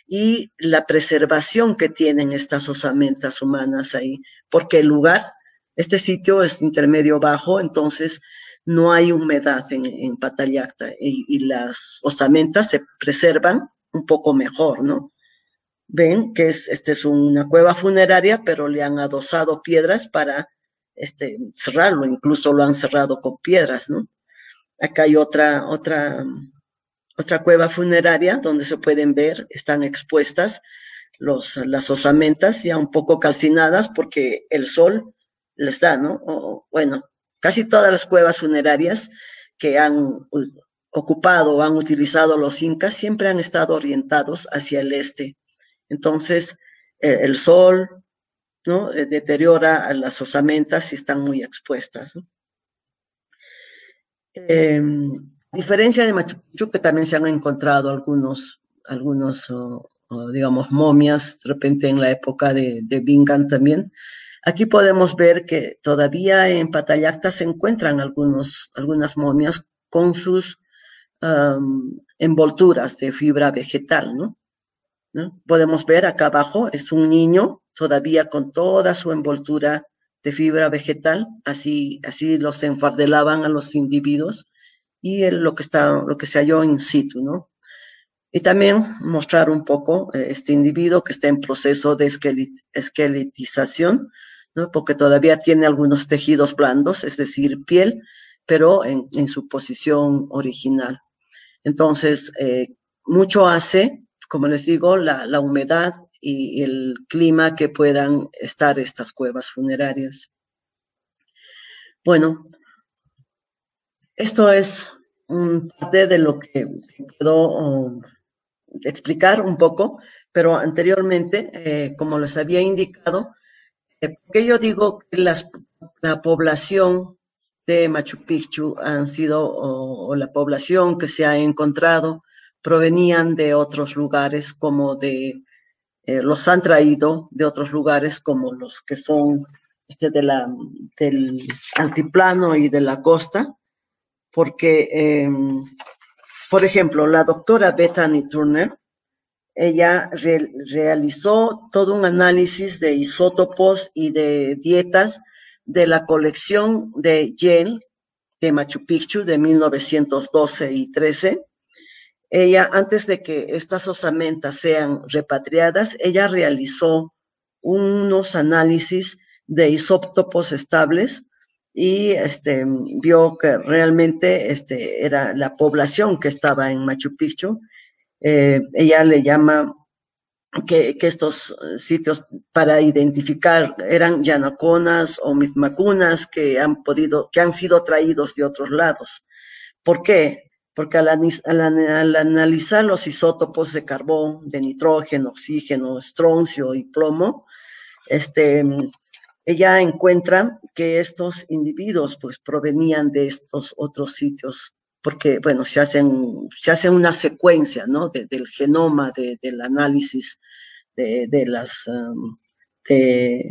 y la preservación que tienen estas osamentas humanas ahí, porque el lugar, este sitio es intermedio bajo, entonces no hay humedad en Patallacta, y las osamentas se preservan un poco mejor, ¿no? Ven que esta es una cueva funeraria, pero le han adosado piedras para cerrarlo, incluso lo han cerrado con piedras, ¿no? Acá hay otra cueva funeraria donde se pueden ver, están expuestas las osamentas ya un poco calcinadas porque el sol les da, ¿no? Bueno, casi todas las cuevas funerarias que han ocupado o han utilizado los incas siempre han estado orientados hacia el este. Entonces, el sol, ¿no? Deteriora a las osamentas y están muy expuestas, ¿no? A diferencia de Machu Picchu, que también se han encontrado algunos digamos, momias, de repente en la época de Bingham también. Aquí podemos ver que todavía en Patallacta se encuentran algunas momias con sus envolturas de fibra vegetal, ¿no? Podemos ver acá abajo, es un niño todavía con toda su envoltura de fibra vegetal, así los enfardelaban a los individuos, y lo que se halló in situ, ¿no? Y también mostrar un poco este individuo que está en proceso de esqueletización, ¿no? Porque todavía tiene algunos tejidos blandos, es decir, piel, pero en su posición original. Entonces, mucho hace, como les digo, la humedad y el clima que puedan estar estas cuevas funerarias. Bueno, esto es parte de lo que puedo explicar un poco, pero anteriormente, como les había indicado, porque yo digo que la población de Machu Picchu han sido, o la población que se ha encontrado, provenían de otros lugares, como los han traído de otros lugares, como los que son del altiplano y de la costa, porque, por ejemplo, la doctora Bethany Turner, ella realizó todo un análisis de isótopos y de dietas de la colección de Yale de Machu Picchu de 1912 y 13. Ella, antes de que estas osamentas sean repatriadas, ella realizó unos análisis de isótopos estables y vio que realmente era la población que estaba en Machu Picchu. Ella le llama que estos sitios para identificar eran yanaconas o mitmacunas que han sido traídos de otros lados. ¿Por qué? Porque al analizar los isótopos de carbón, de nitrógeno, oxígeno, estroncio y plomo, ella encuentra que estos individuos pues provenían de estos otros sitios, porque, bueno, se hace una secuencia, ¿no? Del genoma, del análisis de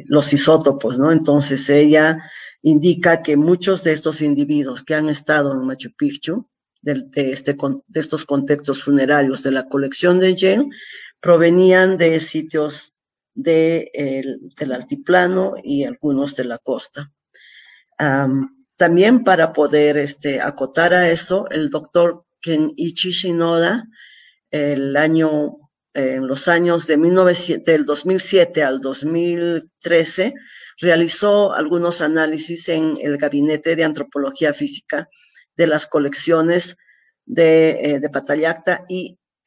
los isótopos, ¿no? Entonces ella indica que muchos de estos individuos que han estado en Machu Picchu, de estos contextos funerarios de la colección de Yale, provenían de sitios del altiplano y algunos de la costa. También para poder acotar a eso, el doctor Kenichi Shinoda, en los años del 2007 al 2013, realizó algunos análisis en el Gabinete de Antropología Física de las colecciones de Patallacta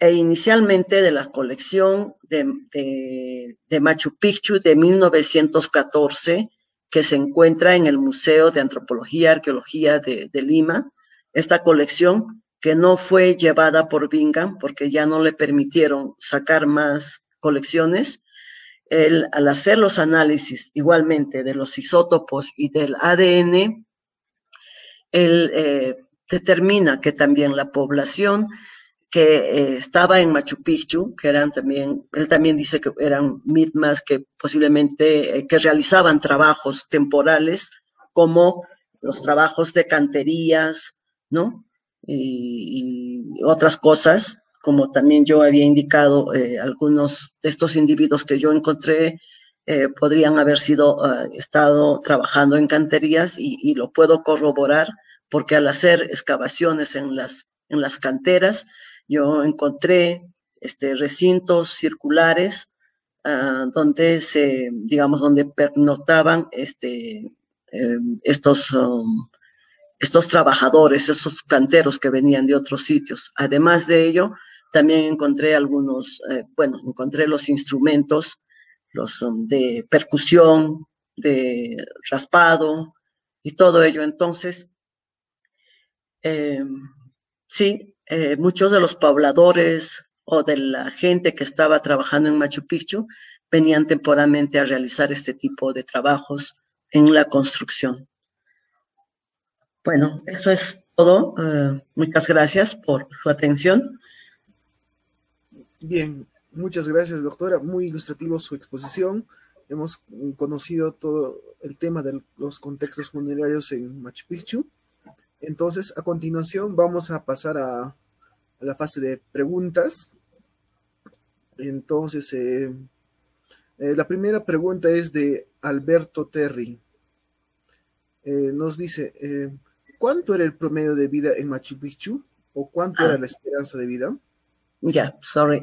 e inicialmente de la colección de Machu Picchu de 1914, que se encuentra en el Museo de Antropología y Arqueología de Lima. Esta colección que no fue llevada por Bingham porque ya no le permitieron sacar más colecciones. Al hacer los análisis igualmente de los isótopos y del ADN, él determina que también la población que estaba en Machu Picchu, que eran también, él también dice que eran mitmas que posiblemente que realizaban trabajos temporales, como los trabajos de canterías, ¿no? Y otras cosas, como también yo había indicado, algunos de estos individuos que yo encontré podrían haber estado trabajando en canterías y lo puedo corroborar porque al hacer excavaciones en las canteras, yo encontré recintos circulares donde donde pernoctaban estos trabajadores, esos canteros que venían de otros sitios. Además de ello, también encontré encontré los instrumentos, los de percusión, de raspado y todo ello. Entonces, sí, muchos de los pobladores o de la gente que estaba trabajando en Machu Picchu venían temporalmente a realizar este tipo de trabajos en la construcción. Bueno, eso es todo. Muchas gracias por su atención. Bien, muchas gracias, doctora. Muy ilustrativo su exposición. Hemos conocido todo el tema de los contextos funerarios en Machu Picchu. Entonces, a continuación vamos a pasar a la fase de preguntas. Entonces, la primera pregunta es de Alberto Terry. Nos dice, ¿cuánto era el promedio de vida en Machu Picchu? ¿O cuánto era la esperanza de vida? Ya, sorry,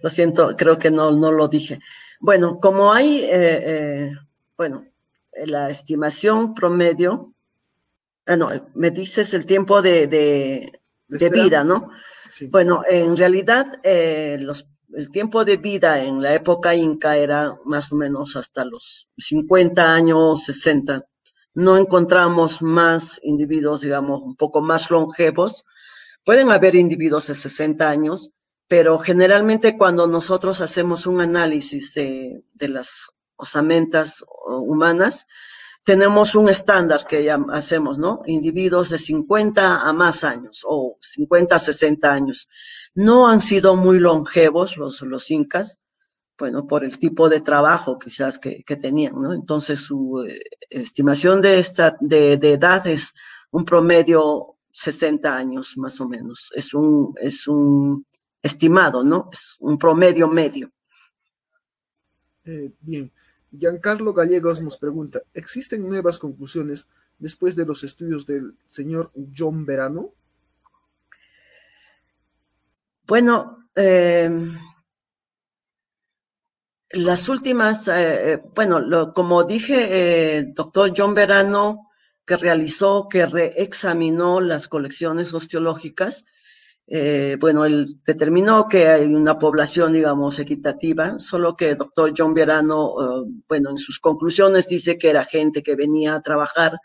lo siento, creo que no lo dije. Bueno, como hay, la estimación promedio No, me dices el tiempo de vida, ¿no? Sí. Bueno, en realidad el tiempo de vida en la época inca era más o menos hasta los 50 años, 60. No encontramos más individuos, digamos, un poco más longevos. Pueden haber individuos de 60 años, pero generalmente cuando nosotros hacemos un análisis de las osamentas humanas, tenemos un estándar que ya hacemos, ¿no? Individuos de 50 a más años o 50 a 60 años. No han sido muy longevos los incas, bueno, por el tipo de trabajo quizás que tenían, ¿no? Entonces su estimación de edad es un promedio 60 años más o menos. Es un estimado, ¿no? Es un promedio medio. Bien. Giancarlo Gallegos nos pregunta, ¿existen nuevas conclusiones después de los estudios del señor John Verano? Bueno, las últimas, bueno, como dije, doctor John Verano, que reexaminó las colecciones osteológicas, bueno, él determinó que hay una población, digamos, equitativa, solo que el doctor John Verano, bueno, en sus conclusiones dice que era gente que venía a trabajar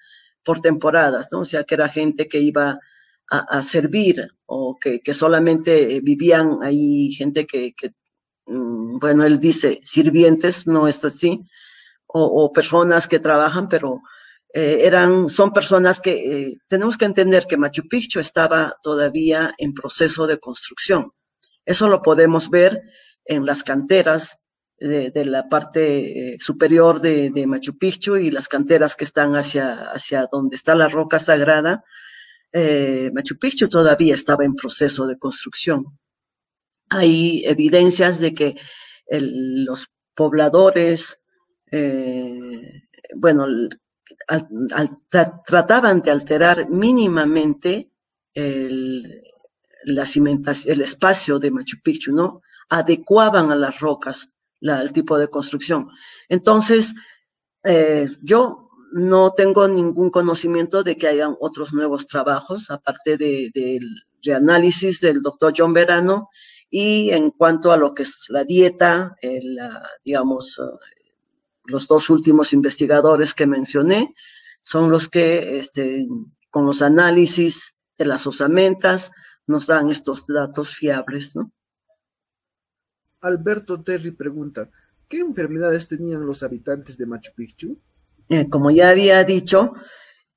por temporadas, ¿no? O sea, que era gente que iba a servir o que solamente vivían ahí, gente bueno, él dice sirvientes, no es así, o personas que trabajan, pero son personas que tenemos que entender que Machu Picchu estaba todavía en proceso de construcción. Eso lo podemos ver en las canteras de la parte superior de Machu Picchu y las canteras que están hacia donde está la roca sagrada. Machu Picchu todavía estaba en proceso de construcción. Hay evidencias de que los pobladores, bueno, trataban de alterar mínimamente el espacio de Machu Picchu, ¿no? Adecuaban a las rocas el tipo de construcción. Entonces, yo no tengo ningún conocimiento de que hayan otros nuevos trabajos, aparte del reanálisis del doctor John Verano, y en cuanto a lo que es la dieta, digamos, los dos últimos investigadores que mencioné son los que, con los análisis de las osamentas, nos dan estos datos fiables, ¿no? Alberto Terry pregunta, ¿qué enfermedades tenían los habitantes de Machu Picchu? Como ya había dicho,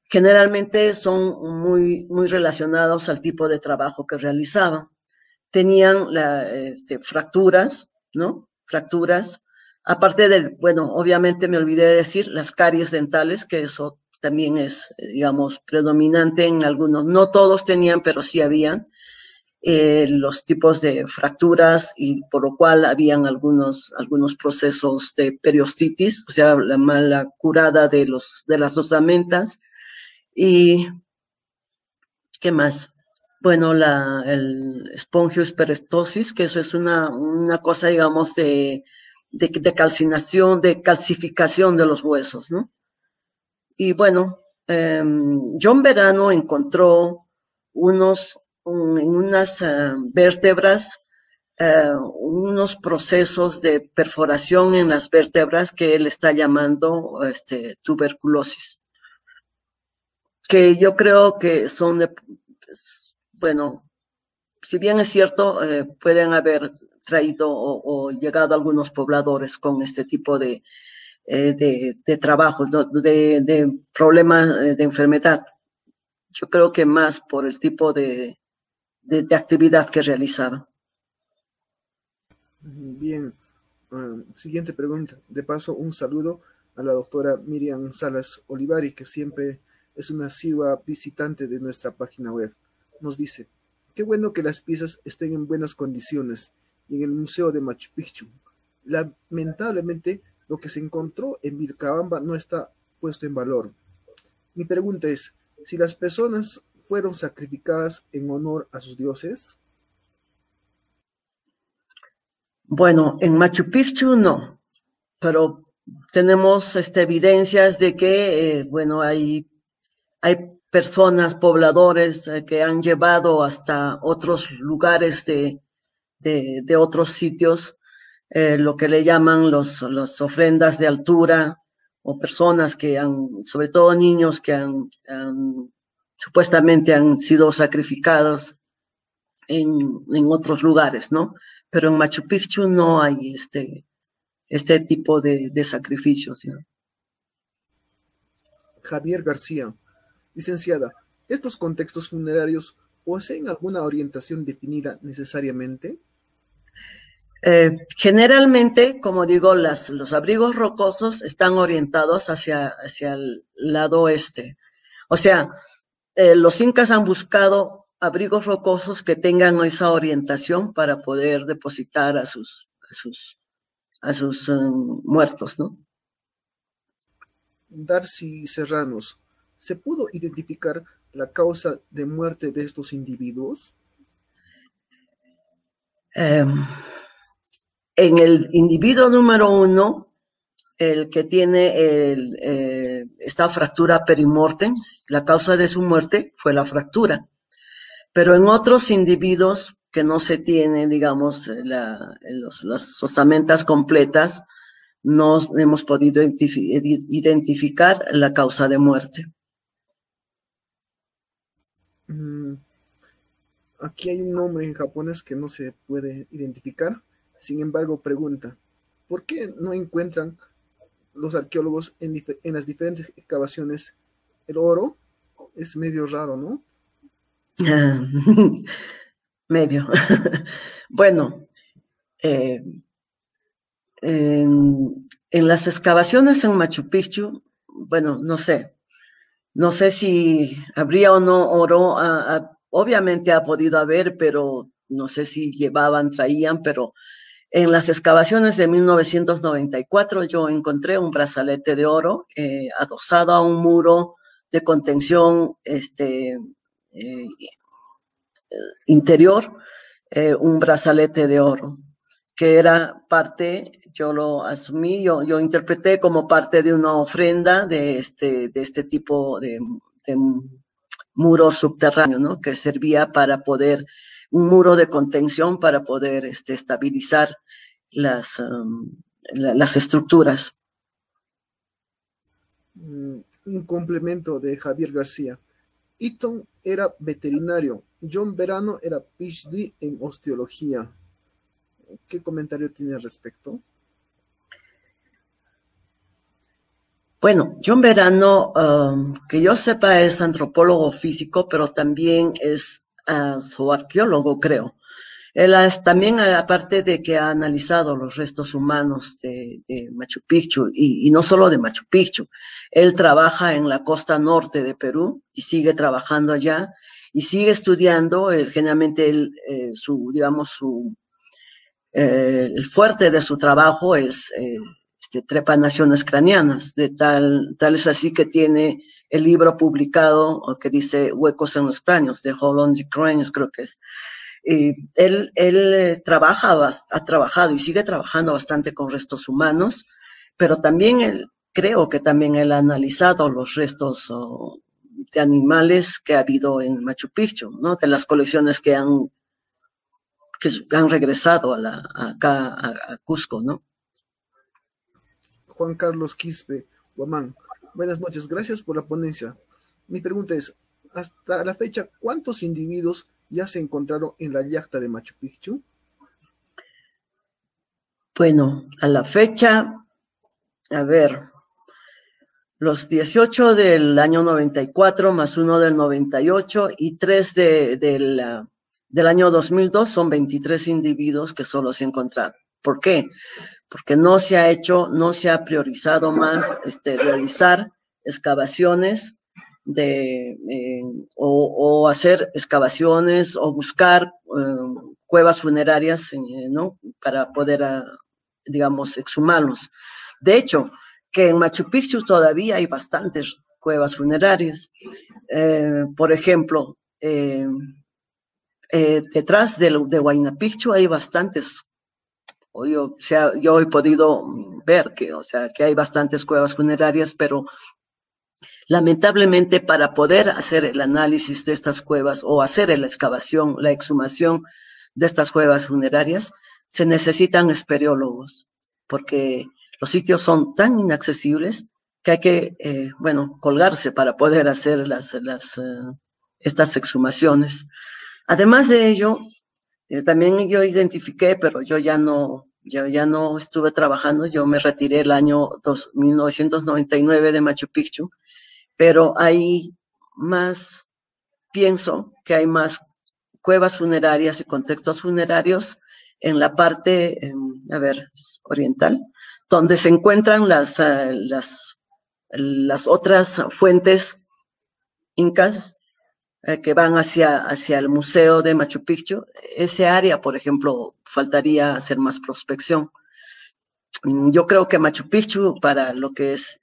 generalmente son muy, muy relacionados al tipo de trabajo que realizaban. Tenían fracturas, ¿no? Fracturas. Aparte bueno, obviamente me olvidé de decir las caries dentales, que eso también es, digamos, predominante en algunos. No todos tenían, pero sí habían los tipos de fracturas y por lo cual habían algunos procesos de periostitis, o sea, la mala curada de las osamentas. Y, ¿qué más? Bueno, el espongiosperestosis, que eso es una cosa, digamos, de calcinación, de calcificación de los huesos, ¿no? Y bueno, John Verano encontró en unas vértebras, unos procesos de perforación en las vértebras que él está llamando tuberculosis, que yo creo que son bueno, si bien es cierto, pueden haber traído o llegado algunos pobladores con este tipo de trabajo, de problemas de enfermedad. Yo creo que más por el tipo de actividad que realizaban. Bien, siguiente pregunta. De paso, un saludo a la doctora Miriam Salas Olivari, que siempre es una asidua visitante de nuestra página web. Nos dice, qué bueno que las piezas estén en buenas condiciones y en el Museo de Machu Picchu. Lamentablemente, lo que se encontró en Vilcabamba no está puesto en valor. Mi pregunta es, si las personas fueron sacrificadas en honor a sus dioses. Bueno, en Machu Picchu no, pero tenemos evidencias de que, bueno, hay personas, pobladores que han llevado hasta otros lugares de otros sitios, lo que le llaman las ofrendas de altura, o personas que han, sobre todo niños que supuestamente han sido sacrificados en otros lugares, ¿no? Pero en Machu Picchu no hay este tipo de sacrificios, ¿no? Javier García, licenciada, ¿estos contextos funerarios poseen alguna orientación definida necesariamente? Generalmente, como digo, los abrigos rocosos están orientados hacia el lado oeste. O sea, los incas han buscado abrigos rocosos que tengan esa orientación para poder depositar a sus muertos, ¿no? Darcy Serranos, ¿se pudo identificar la causa de muerte de estos individuos? En el individuo número 1, el que tiene esta fractura perimortem, la causa de su muerte fue la fractura. Pero en otros individuos que no se tiene, digamos, las osamentas completas, no hemos podido identificar la causa de muerte. Aquí hay un nombre en japonés que no se puede identificar. Sin embargo, pregunta, ¿por qué no encuentran los arqueólogos en las diferentes excavaciones el oro? Es medio raro, ¿no? Medio. Bueno, en las excavaciones en Machu Picchu, bueno, no sé si habría o no oro, obviamente ha podido haber, pero no sé si traían, pero en las excavaciones de 1994 yo encontré un brazalete de oro adosado a un muro de contención interior, un brazalete de oro, que era parte, yo lo asumí, yo interpreté como parte de una ofrenda de este tipo de muro subterráneo, ¿no? Que servía para poder, un muro de contención para poder estabilizar las estructuras. Un complemento de Javier García. Eaton era veterinario, John Verano era PhD en osteología. ¿Qué comentario tiene al respecto? Bueno, John Verano, que yo sepa, es antropólogo físico, pero también es zooarqueólogo, creo. Él también, aparte de que ha analizado los restos humanos de Machu Picchu, y no solo de Machu Picchu, él trabaja en la costa norte de Perú y sigue trabajando allá y sigue estudiando. Generalmente el fuerte de su trabajo es trepanaciones craneanas, tal es así que tiene el libro publicado que dice Huecos en los cráneos, de Hole on the Cranes, creo que es. Él ha trabajado y sigue trabajando bastante con restos humanos, pero también creo que también él ha analizado los restos de animales que ha habido en Machu Picchu, ¿no? De las colecciones que han regresado acá a Cusco, ¿no? Juan Carlos Quispe, Guamán. Buenas noches, gracias por la ponencia. Mi pregunta es, hasta la fecha, ¿cuántos individuos ya se encontraron en la yacta de Machu Picchu? Bueno, a la fecha, a ver, los 18 del año 94 más 1 del 98 y 3 del año 2002 son 23 individuos que solo se encontraron. ¿Por qué? Porque no se ha priorizado más realizar excavaciones o hacer excavaciones o buscar cuevas funerarias, ¿no? Para poder, digamos, exhumarlos. De hecho, que en Machu Picchu todavía hay bastantes cuevas funerarias. Por ejemplo, detrás de Huayna Picchu hay bastantes. Yo he podido ver que hay bastantes cuevas funerarias, pero Lamentablemente, para poder hacer el análisis de estas cuevas o hacer la excavación, la exhumación de estas cuevas funerarias, se necesitan espeleólogos, porque los sitios son tan inaccesibles que hay que, colgarse para poder hacer estas exhumaciones. Además de ello, también yo identifiqué, pero yo ya no estuve trabajando, yo me retiré el año 1999 de Machu Picchu, pero pienso que hay más cuevas funerarias y contextos funerarios en la parte, oriental, donde se encuentran las otras fuentes incas que van hacia el museo de Machu Picchu. Ese área, por ejemplo, faltaría hacer más prospección. Yo creo que Machu Picchu, para lo que es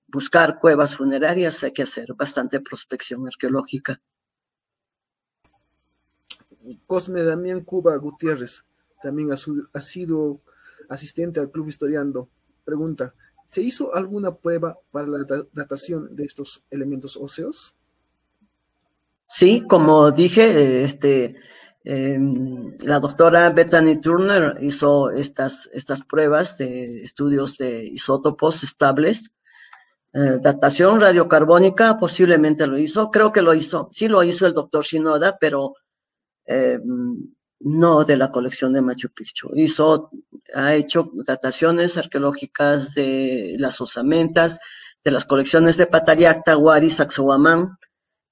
buscar cuevas funerarias, hay que hacer bastante prospección arqueológica. Cosme Damián Cuba Gutiérrez, también ha sido asistente al Club Historiando. Pregunta, ¿se hizo alguna prueba para la datación de estos elementos óseos? Sí, como dije, la doctora Bethany Turner hizo estas pruebas de estudios de isótopos estables. Datación radiocarbónica posiblemente lo hizo, creo que lo hizo, sí lo hizo el doctor Shinoda, pero no de la colección de Machu Picchu. Ha hecho dataciones arqueológicas de las osamentas, de las colecciones de Patallacta, Huari, Sacsayhuamán,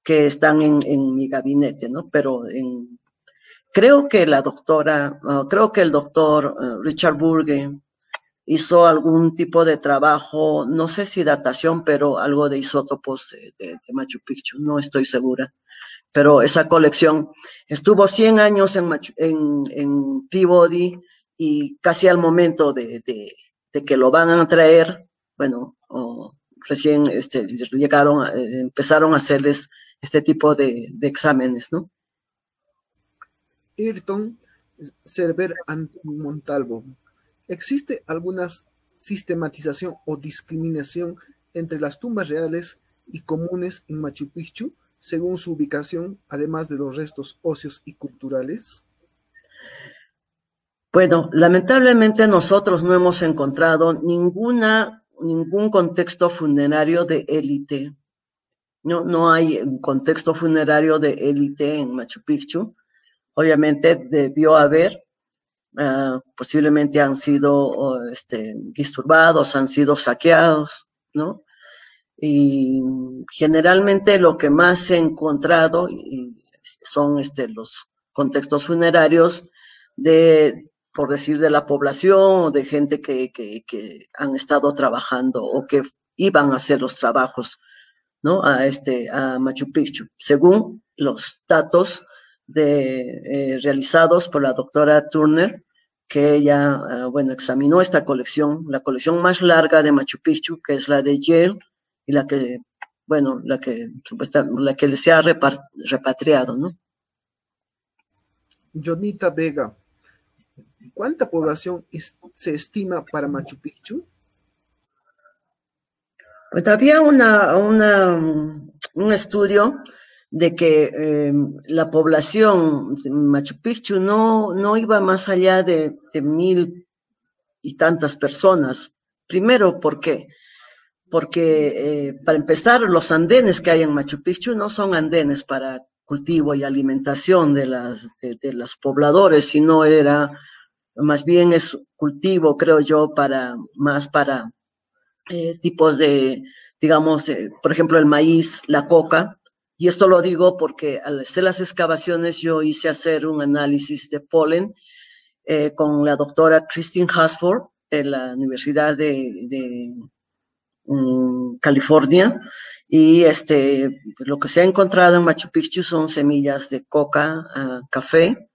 que están en mi gabinete, ¿no? Pero creo que el doctor Richard Burge hizo algún tipo de trabajo, no sé si datación, pero algo de isótopos de Machu Picchu, no estoy segura. Pero esa colección estuvo 100 años en Peabody, y casi al momento de que lo van a traer, recién empezaron a hacerles este tipo de exámenes, ¿no? Ayrton Cerver Montalvo, ¿existe alguna sistematización o discriminación entre las tumbas reales y comunes en Machu Picchu, según su ubicación, además de los restos óseos y culturales? Bueno, lamentablemente nosotros no hemos encontrado ningún contexto funerario de élite. No hay un contexto funerario de élite en Machu Picchu. Obviamente debió haber, posiblemente han sido disturbados, han sido saqueados, ¿no? Y generalmente lo que más he encontrado son los contextos funerarios por decir, de la población o de gente que han estado trabajando o que iban a hacer los trabajos, ¿no? A Machu Picchu, según los datos realizados por la doctora Turner, que ella, examinó esta colección, la colección más larga de Machu Picchu, que es la de Yale, y la que se ha repatriado, ¿no? Jonita Vega, ¿cuánta población se estima para Machu Picchu? Pues había un estudio de que la población de Machu Picchu no iba más allá de 1,000 y tantas personas. Primero, ¿por qué? Porque para empezar, los andenes que hay en Machu Picchu no son andenes para cultivo y alimentación de los pobladores, sino más bien es cultivo, creo yo, más para tipos de, digamos, por ejemplo, el maíz, la coca. Y esto lo digo porque al hacer las excavaciones yo hice hacer un análisis de polen con la doctora Christine Hasford de la Universidad de California, y lo que se ha encontrado en Machu Picchu son semillas de coca, café,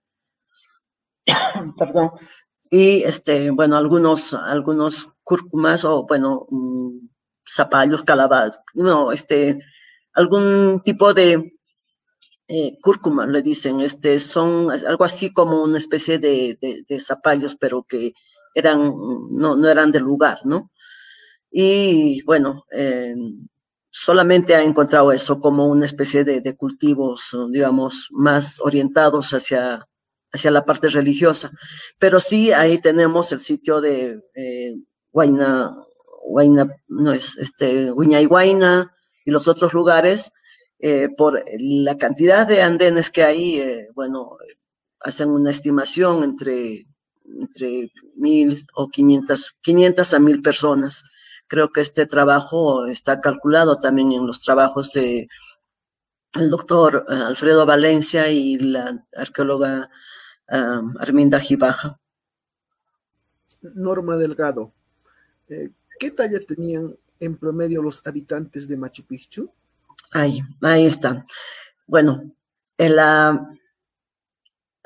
perdón, y algunos cúrcumas o zapallos, calabazas, algún tipo de cúrcuma, le dicen, son algo así como una especie de zapallos, pero que no eran del lugar, ¿no? Y solamente ha encontrado eso como una especie de cultivos, digamos, más orientados hacia la parte religiosa. Pero sí, ahí tenemos el sitio de Huayna y Huayna y los otros lugares, por la cantidad de andenes que hay, bueno, hacen una estimación entre 1.000 o 500 a 1.000 personas. Creo que este trabajo está calculado también en los trabajos de el doctor Alfredo Valencia y la arqueóloga Arminda Gibaja. Norma Delgado, ¿qué talla tenían en promedio los habitantes de Machu Picchu? Ahí está. Bueno,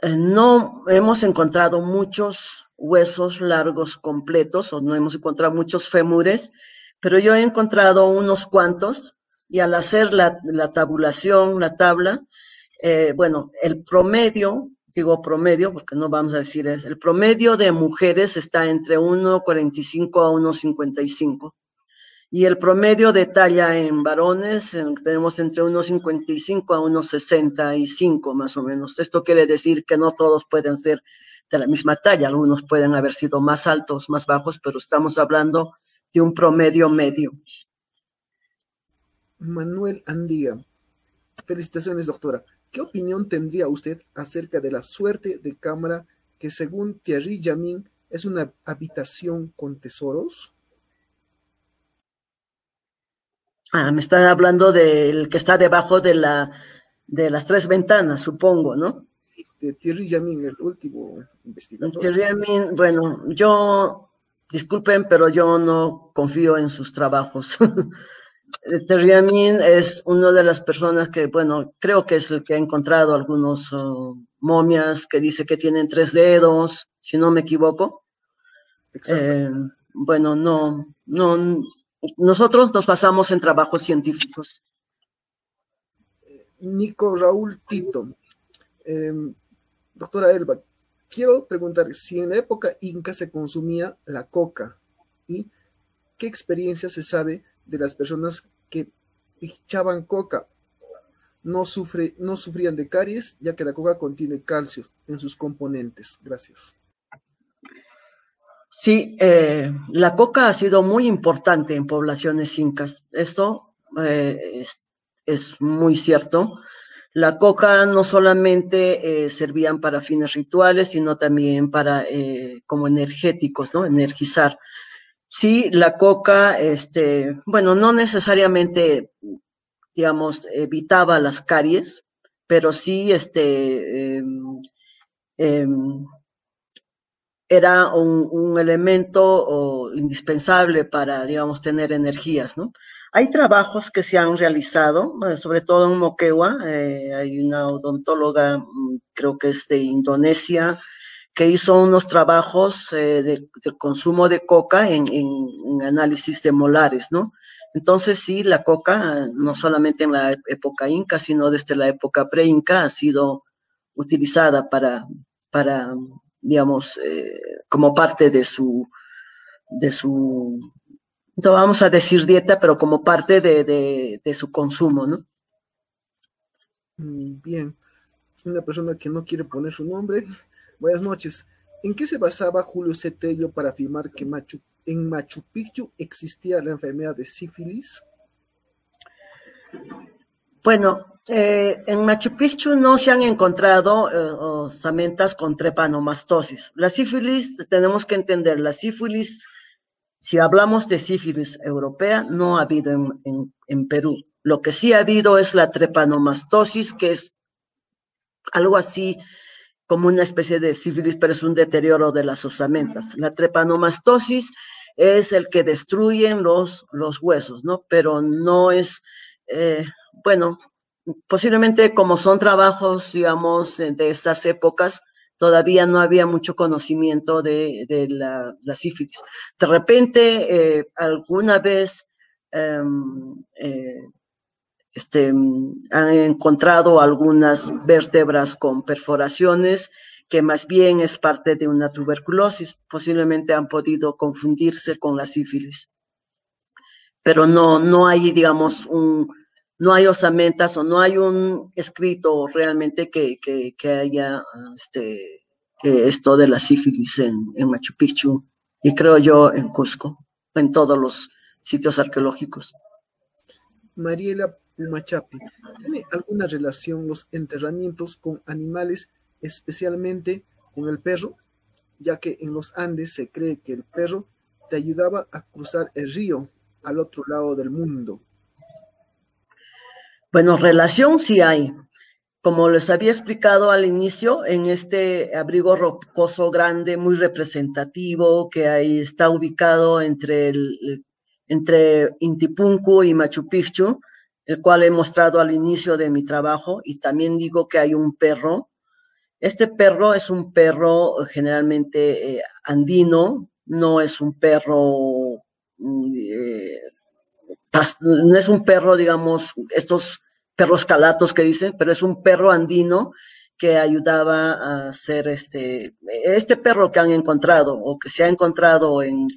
no hemos encontrado muchos huesos largos completos, o no hemos encontrado muchos fémures, pero yo he encontrado unos cuantos, y al hacer la tabulación, la tabla, bueno, el promedio, digo promedio, porque no vamos a decir es, el promedio de mujeres está entre 1,45 a 1,55. Y el promedio de talla en varones tenemos entre 1,55 a 1,65 más o menos. Esto quiere decir que no todos pueden ser de la misma talla, algunos pueden haber sido más altos, más bajos, pero estamos hablando de un promedio medio. Manuel Andía, felicitaciones, doctora. ¿Qué opinión tendría usted acerca de la suerte de cámara que, según Thierry Jamin, es una habitación con tesoros? Me están hablando del que está debajo de las 3 ventanas, supongo, ¿no? Sí, de Thierry Jamin, el último investigador. Thierry Jamin, bueno, disculpen, pero yo no confío en sus trabajos. Thierry Jamin es una de las personas que, bueno, creo que es el que ha encontrado algunos momias que dice que tienen 3 dedos, si no me equivoco. Bueno, no, nosotros nos basamos en trabajos científicos. Nico Raúl Tito. Doctora Elba, quiero preguntar si en la época inca se consumía la coca y qué experiencia se sabe de las personas que echaban coca. No sufrían de caries, ya que la coca contiene calcio en sus componentes. Gracias. Sí, la coca ha sido muy importante en poblaciones incas. Esto es muy cierto. La coca no solamente servían para fines rituales, sino también para como energéticos, ¿no? Energizar. Sí, la coca, bueno, no necesariamente, digamos, evitaba las caries, pero sí, era un elemento indispensable para, digamos, tener energías, ¿no? Hay trabajos que se han realizado, sobre todo en Moquegua, hay una odontóloga, creo que es de Indonesia, que hizo unos trabajos de consumo de coca en análisis de molares, ¿no? Entonces sí, la coca, no solamente en la época inca, sino desde la época pre-inca, ha sido utilizada para digamos, como parte de su, no vamos a decir dieta, pero como parte de su consumo, ¿no? Bien, una persona que no quiere poner su nombre. Buenas noches. ¿En qué se basaba Julio C. Tello para afirmar que en Machu Picchu existía la enfermedad de sífilis? Bueno, en Machu Picchu no se han encontrado osamentas con trepanomastosis. La sífilis, tenemos que entender, la sífilis, si hablamos de sífilis europea, no ha habido en Perú. Lo que sí ha habido es la trepanomastosis, que es algo así como una especie de sífilis, pero es un deterioro de las osamentas. La trepanomastosis es el que destruyen los huesos, ¿no? Pero no es, bueno, posiblemente como son trabajos, digamos, de esas épocas, todavía no había mucho conocimiento de la sífilis. De repente, alguna vez han encontrado algunas vértebras con perforaciones que más bien es parte de una tuberculosis. Posiblemente han podido confundirse con la sífilis. pero no hay, digamos, no hay osamentas o no hay un escrito realmente que haya esto de la sífilis en Machu Picchu y creo yo en Cusco, en todos los sitios arqueológicos. Mariela Pumachapi, ¿tiene alguna relación los enterramientos con animales, especialmente con el perro? Ya que en los Andes se cree que el perro te ayudaba a cruzar el río al otro lado del mundo. Bueno, relación sí hay. Como les había explicado al inicio, en este abrigo rocoso grande, muy representativo, que ahí está ubicado entre Intipunku y Machu Picchu, el cual he mostrado al inicio de mi trabajo, y también digo que hay un perro. Este perro es un perro generalmente andino, no es un perro, no es un perro, digamos, estos perros calatos que dicen, pero es un perro andino que ayudaba a hacer este perro que han encontrado o que se ha encontrado en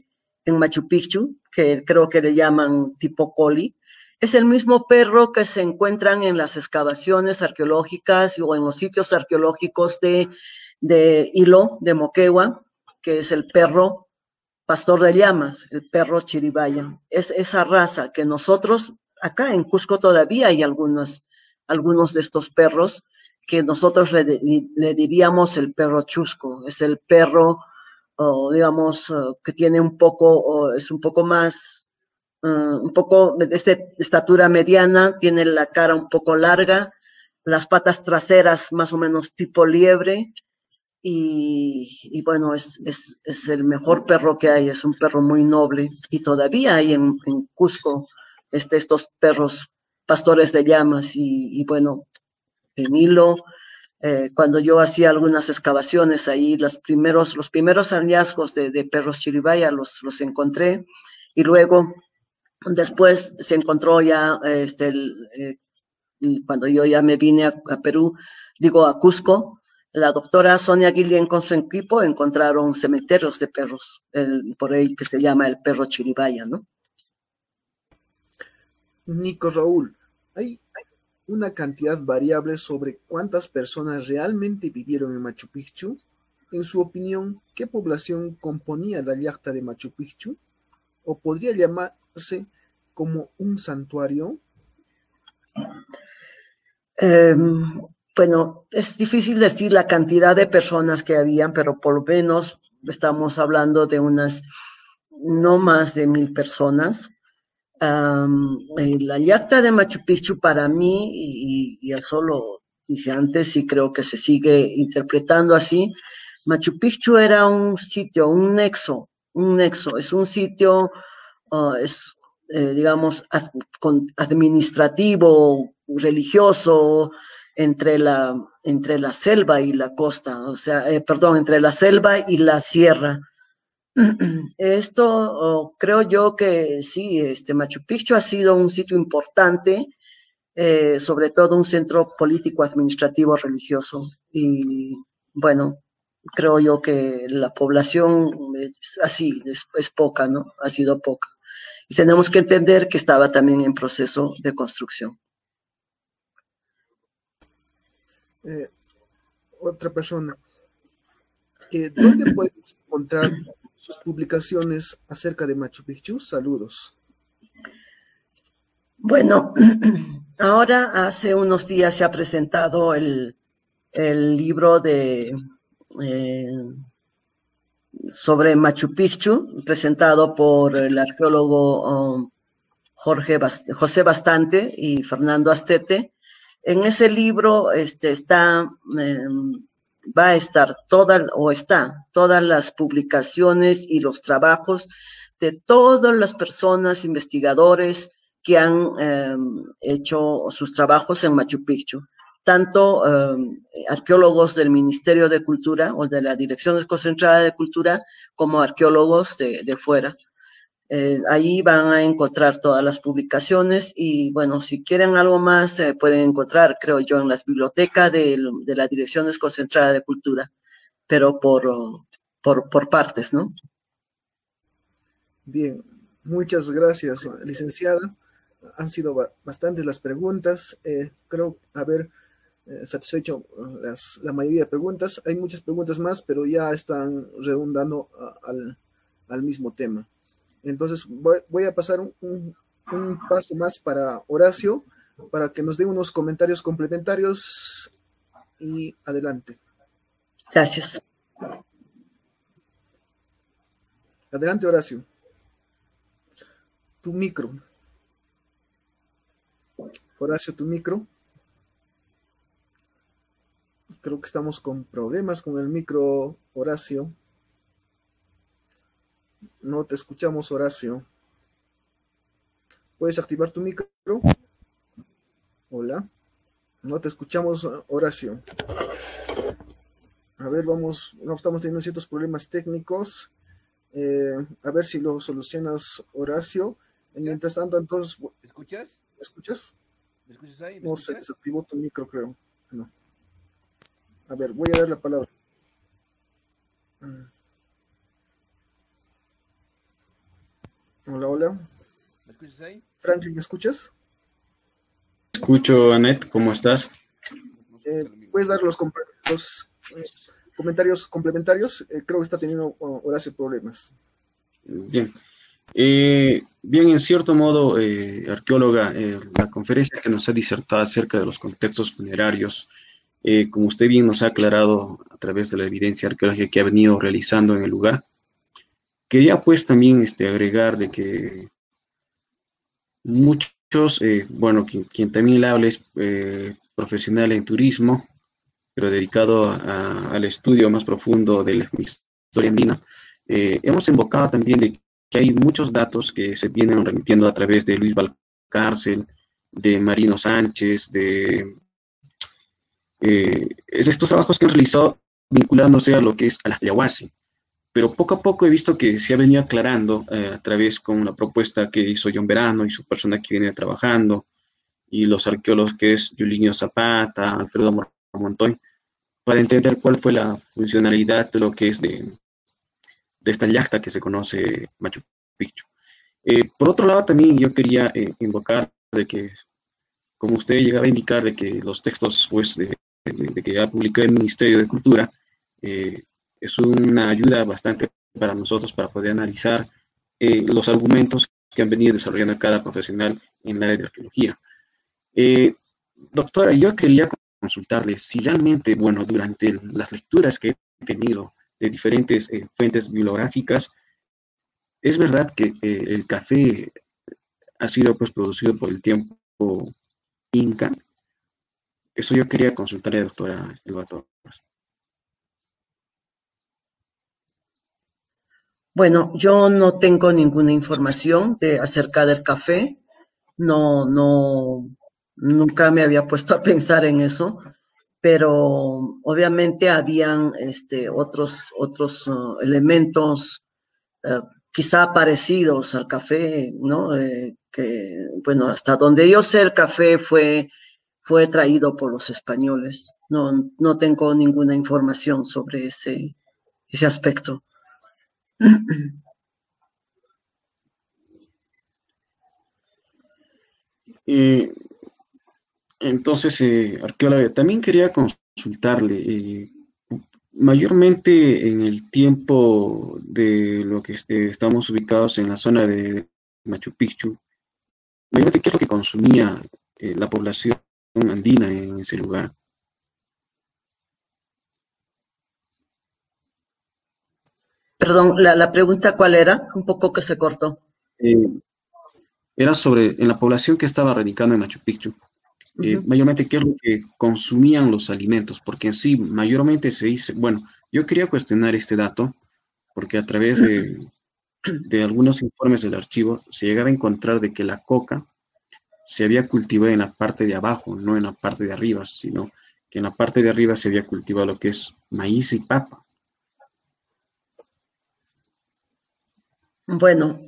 Machu Picchu, que creo que le llaman tipo coli, es el mismo perro que se encuentran en las excavaciones arqueológicas o en los sitios arqueológicos de Hilo, de Moquegua, que es el perro pastor de llamas, el perro chiribaya. Es esa raza que nosotros, acá en Cusco todavía hay algunos de estos perros que nosotros le diríamos el perro chusco. Es el perro, digamos, que tiene es un poco más, un poco de estatura mediana, tiene la cara un poco larga, las patas traseras más o menos tipo liebre, y bueno, es el mejor perro que hay, es un perro muy noble, y todavía hay en Cusco estos perros pastores de llamas, y bueno, en Hilo, cuando yo hacía algunas excavaciones ahí, los primeros hallazgos de perros chiribaya los encontré, y luego, después se encontró ya, cuando yo ya me vine a Perú, digo a Cusco, la doctora Sonia Guillén con su equipo encontraron cementerios de perros, por ahí que se llama el perro chiribaya, ¿no? Nico Raúl, ¿hay una cantidad variable sobre cuántas personas realmente vivieron en Machu Picchu? En su opinión, ¿qué población componía la yacta de Machu Picchu? ¿O podría llamarse como un santuario? Bueno, es difícil decir la cantidad de personas que habían, pero por lo menos estamos hablando de unas no más de 1000 personas. La yacta de Machu Picchu para mí, y eso lo dije antes y creo que se sigue interpretando así, Machu Picchu era un sitio, un nexo, es un sitio, digamos, administrativo, religioso, entre la selva y la costa, o sea, perdón, entre la selva y la sierra. Esto creo yo que sí, Machu Picchu ha sido un sitio importante, sobre todo un centro político, administrativo, religioso. Y bueno, creo yo que la población es así, es poca, ¿no? Ha sido poca. Y tenemos que entender que estaba también en proceso de construcción. Otra persona, ¿dónde podemos encontrar sus publicaciones acerca de Machu Picchu? Saludos. Bueno, ahora hace unos días se ha presentado el libro sobre Machu Picchu, presentado por el arqueólogo José Bastante y Fernando Astete. En ese libro va a estar todas las publicaciones y los trabajos de todas las personas, investigadores que han hecho sus trabajos en Machu Picchu, tanto arqueólogos del Ministerio de Cultura o de la Dirección Desconcentrada de Cultura como arqueólogos de fuera. Ahí van a encontrar todas las publicaciones y bueno, si quieren algo más pueden encontrar, creo yo, en las bibliotecas de la Dirección Desconcentrada de Cultura, pero por partes, ¿no? Bien, Muchas gracias, licenciada. Han sido bastantes las preguntas. Creo haber satisfecho la mayoría de preguntas. Hay muchas preguntas más, pero ya están redundando al mismo tema. Entonces voy a pasar un paso más para Horacio, para que nos dé unos comentarios complementarios y adelante. Gracias. Adelante, Horacio. Tu micro. Horacio, tu micro. Creo que estamos con problemas con el micro, Horacio. No te escuchamos, Horacio. ¿Puedes activar tu micro? Hola. No te escuchamos, Horacio. A ver, vamos, no, estamos teniendo ciertos problemas técnicos. A ver si lo solucionas, Horacio. Mientras tanto, entonces... ¿Me escuchas? ¿Me escuchas? ¿Me escuchas ahí? No, se desactivó tu micro, creo. No. A ver, voy a dar la palabra. Hola, hola. ¿Me escuchas ahí? Franklin, ¿me escuchas? Escucho, Anet, ¿cómo estás? ¿Puedes dar los comentarios complementarios? Creo que está teniendo Horacio problemas. Bien. Bien, en cierto modo, arqueóloga, la conferencia que nos ha disertado acerca de los contextos funerarios, como usted bien nos ha aclarado a través de la evidencia arqueológica que ha venido realizando en el lugar, quería pues también agregar de que muchos, bueno, quien también le habla es profesional en turismo, pero dedicado al estudio más profundo de la historia andina. Hemos invocado también de que hay muchos datos que se vienen remitiendo a través de Luis Valcárcel, de Marino Sánchez, de estos trabajos que han realizado vinculándose a lo que es a la Ayahuasca. Pero poco a poco he visto que se ha venido aclarando a través con la propuesta que hizo John Verano y su persona que viene trabajando, y los arqueólogos que es Yulinho Zapata, Alfredo Montoy, para entender cuál fue la funcionalidad de lo que es de esta yacta que se conoce Machu Picchu. Por otro lado, también yo quería invocar de que, como usted llegaba a indicar, de que los textos pues, de que ha publicado el Ministerio de Cultura es una ayuda bastante para nosotros para poder analizar los argumentos que han venido desarrollando cada profesional en el área de arqueología. Doctora, yo quería consultarle si realmente, bueno, durante las lecturas que he tenido de diferentes fuentes bibliográficas, es verdad que el café ha sido pues producido por el tiempo Inca. Eso yo quería consultarle, doctora Elba Torres. Bueno, yo no tengo ninguna información acerca del café. Nunca me había puesto a pensar en eso, pero obviamente habían otros elementos quizá parecidos al café, ¿no? Que, bueno, hasta donde yo sé, el café fue traído por los españoles. No tengo ninguna información sobre ese aspecto. Entonces, arqueóloga, también quería consultarle, mayormente en el tiempo de lo que estamos ubicados en la zona de Machu Picchu, mayormente qué es lo que consumía la población andina en ese lugar. Perdón, la pregunta ¿cuál era? Un poco que se cortó. Era sobre en la población que estaba radicando en Machu Picchu. Mayormente qué es lo que consumían los alimentos, porque en sí, mayormente se dice, bueno, yo quería cuestionar este dato, porque a través de algunos informes del archivo se llegaba a encontrar de que la coca se había cultivado en la parte de abajo, no en la parte de arriba, sino que en la parte de arriba se había cultivado lo que es maíz y papa. Bueno,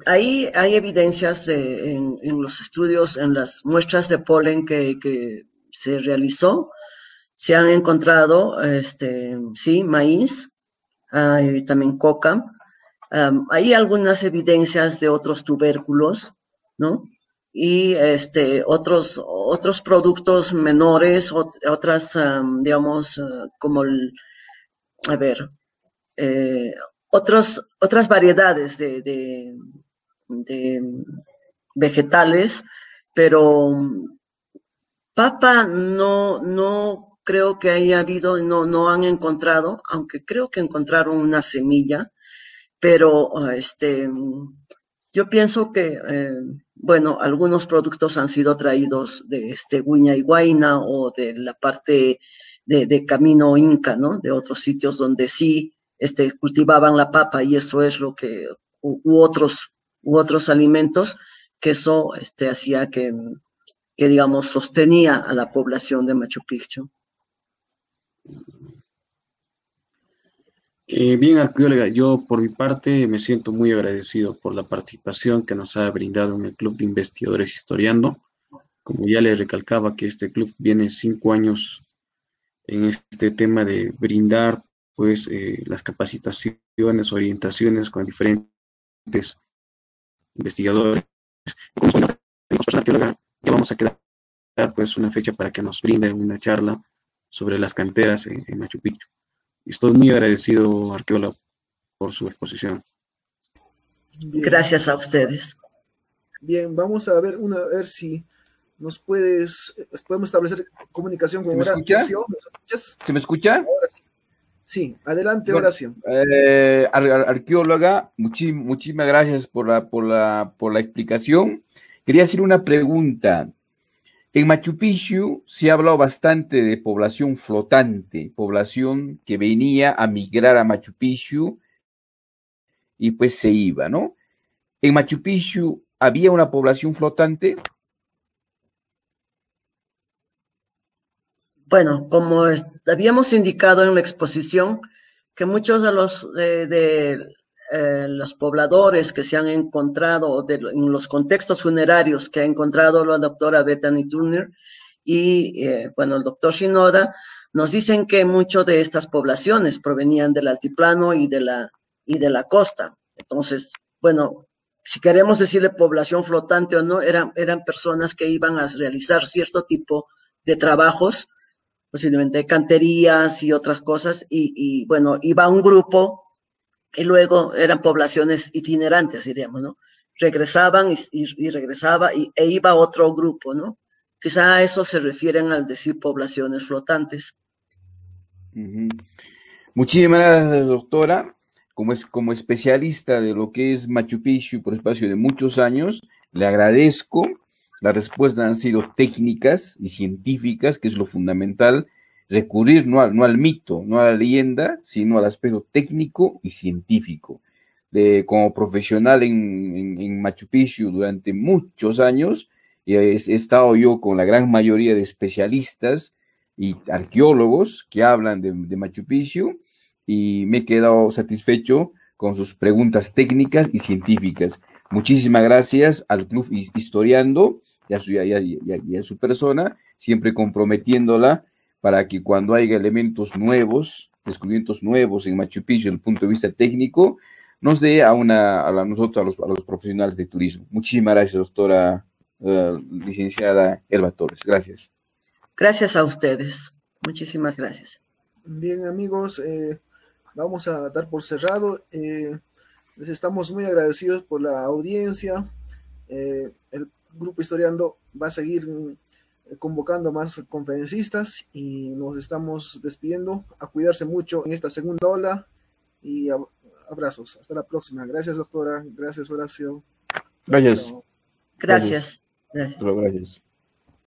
ahí hay evidencias en los estudios, en las muestras de polen que se realizó, se han encontrado, sí, maíz, hay también coca, Hay algunas evidencias de otros tubérculos, ¿no? Y otros productos menores, otras, digamos, como a ver, eh, otras variedades de vegetales, pero papa no creo que haya habido, no han encontrado, aunque creo que encontraron una semilla, pero yo pienso que, bueno, algunos productos han sido traídos de Huiña y Huayna o de la parte de Camino Inca, ¿no? De otros sitios donde sí cultivaban la papa y eso es lo que, u otros alimentos, que eso hacía que, digamos, sostenía a la población de Machu Picchu. Bien, arqueóloga, yo por mi parte me siento muy agradecido por la participación que nos ha brindado en el Club de Investigadores Historiando. Como ya les recalcaba que este club viene 5 años en este tema de brindar pues las capacitaciones, orientaciones con diferentes investigadores. Como soy una persona arqueóloga, ya vamos a quedar pues una fecha para que nos brinden una charla sobre las canteras en Machu Picchu. Estoy muy agradecido, arqueólogo, por su exposición. Bien, Gracias a ustedes. bien, vamos a ver si podemos establecer comunicación con ¿Se me escucha? Horacio. ¿Me escuchas? ¿Se me escucha? Ahora sí. Sí, adelante, Bueno, Horacio. arqueóloga, muchísimas gracias por la explicación. Quería hacer una pregunta. En Machu Picchu se ha hablado bastante de población flotante, población que venía a migrar a Machu Picchu y pues se iba, ¿no? En Machu Picchu había una población flotante. Bueno, como habíamos indicado en la exposición, que muchos de los pobladores que se han encontrado en los contextos funerarios que ha encontrado la doctora Bethany Turner y, bueno, el doctor Shinoda, nos dicen que muchas de estas poblaciones provenían del altiplano y de la costa. Entonces, bueno, si queremos decirle población flotante o no, eran personas que iban a realizar cierto tipo de trabajos, posiblemente canterías y otras cosas, y bueno, iba un grupo y luego eran poblaciones itinerantes, diríamos, ¿no? Regresaban y regresaba e iba otro grupo, ¿no? Quizá a eso se refieren al decir poblaciones flotantes. Uh-huh. Muchísimas gracias, doctora. Como especialista de lo que es Machu Picchu por espacio de muchos años, le agradezco. Las respuestas han sido técnicas y científicas, que es lo fundamental, recurrir no al mito, no a la leyenda, sino al aspecto técnico y científico. Como profesional en Machu Picchu durante muchos años, he estado yo con la gran mayoría de especialistas y arqueólogos que hablan de Machu Picchu y me he quedado satisfecho con sus preguntas técnicas y científicas. Muchísimas gracias al Club Historiando y a su persona, siempre comprometiéndola para que cuando haya elementos nuevos, descubrimientos nuevos en Machu Picchu desde el punto de vista técnico, nos dé a nosotros, a los profesionales de turismo. Muchísimas gracias, doctora licenciada Elba Torres. Gracias. Gracias a ustedes. Muchísimas gracias. Bien, amigos, vamos a dar por cerrado. Les estamos muy agradecidos por la audiencia. El Grupo Historiando va a seguir convocando más conferencistas y nos estamos despidiendo. A cuidarse mucho en esta segunda ola y abrazos. Hasta la próxima. Gracias, doctora. Gracias, Horacio. Gracias. Gracias. Gracias. Gracias.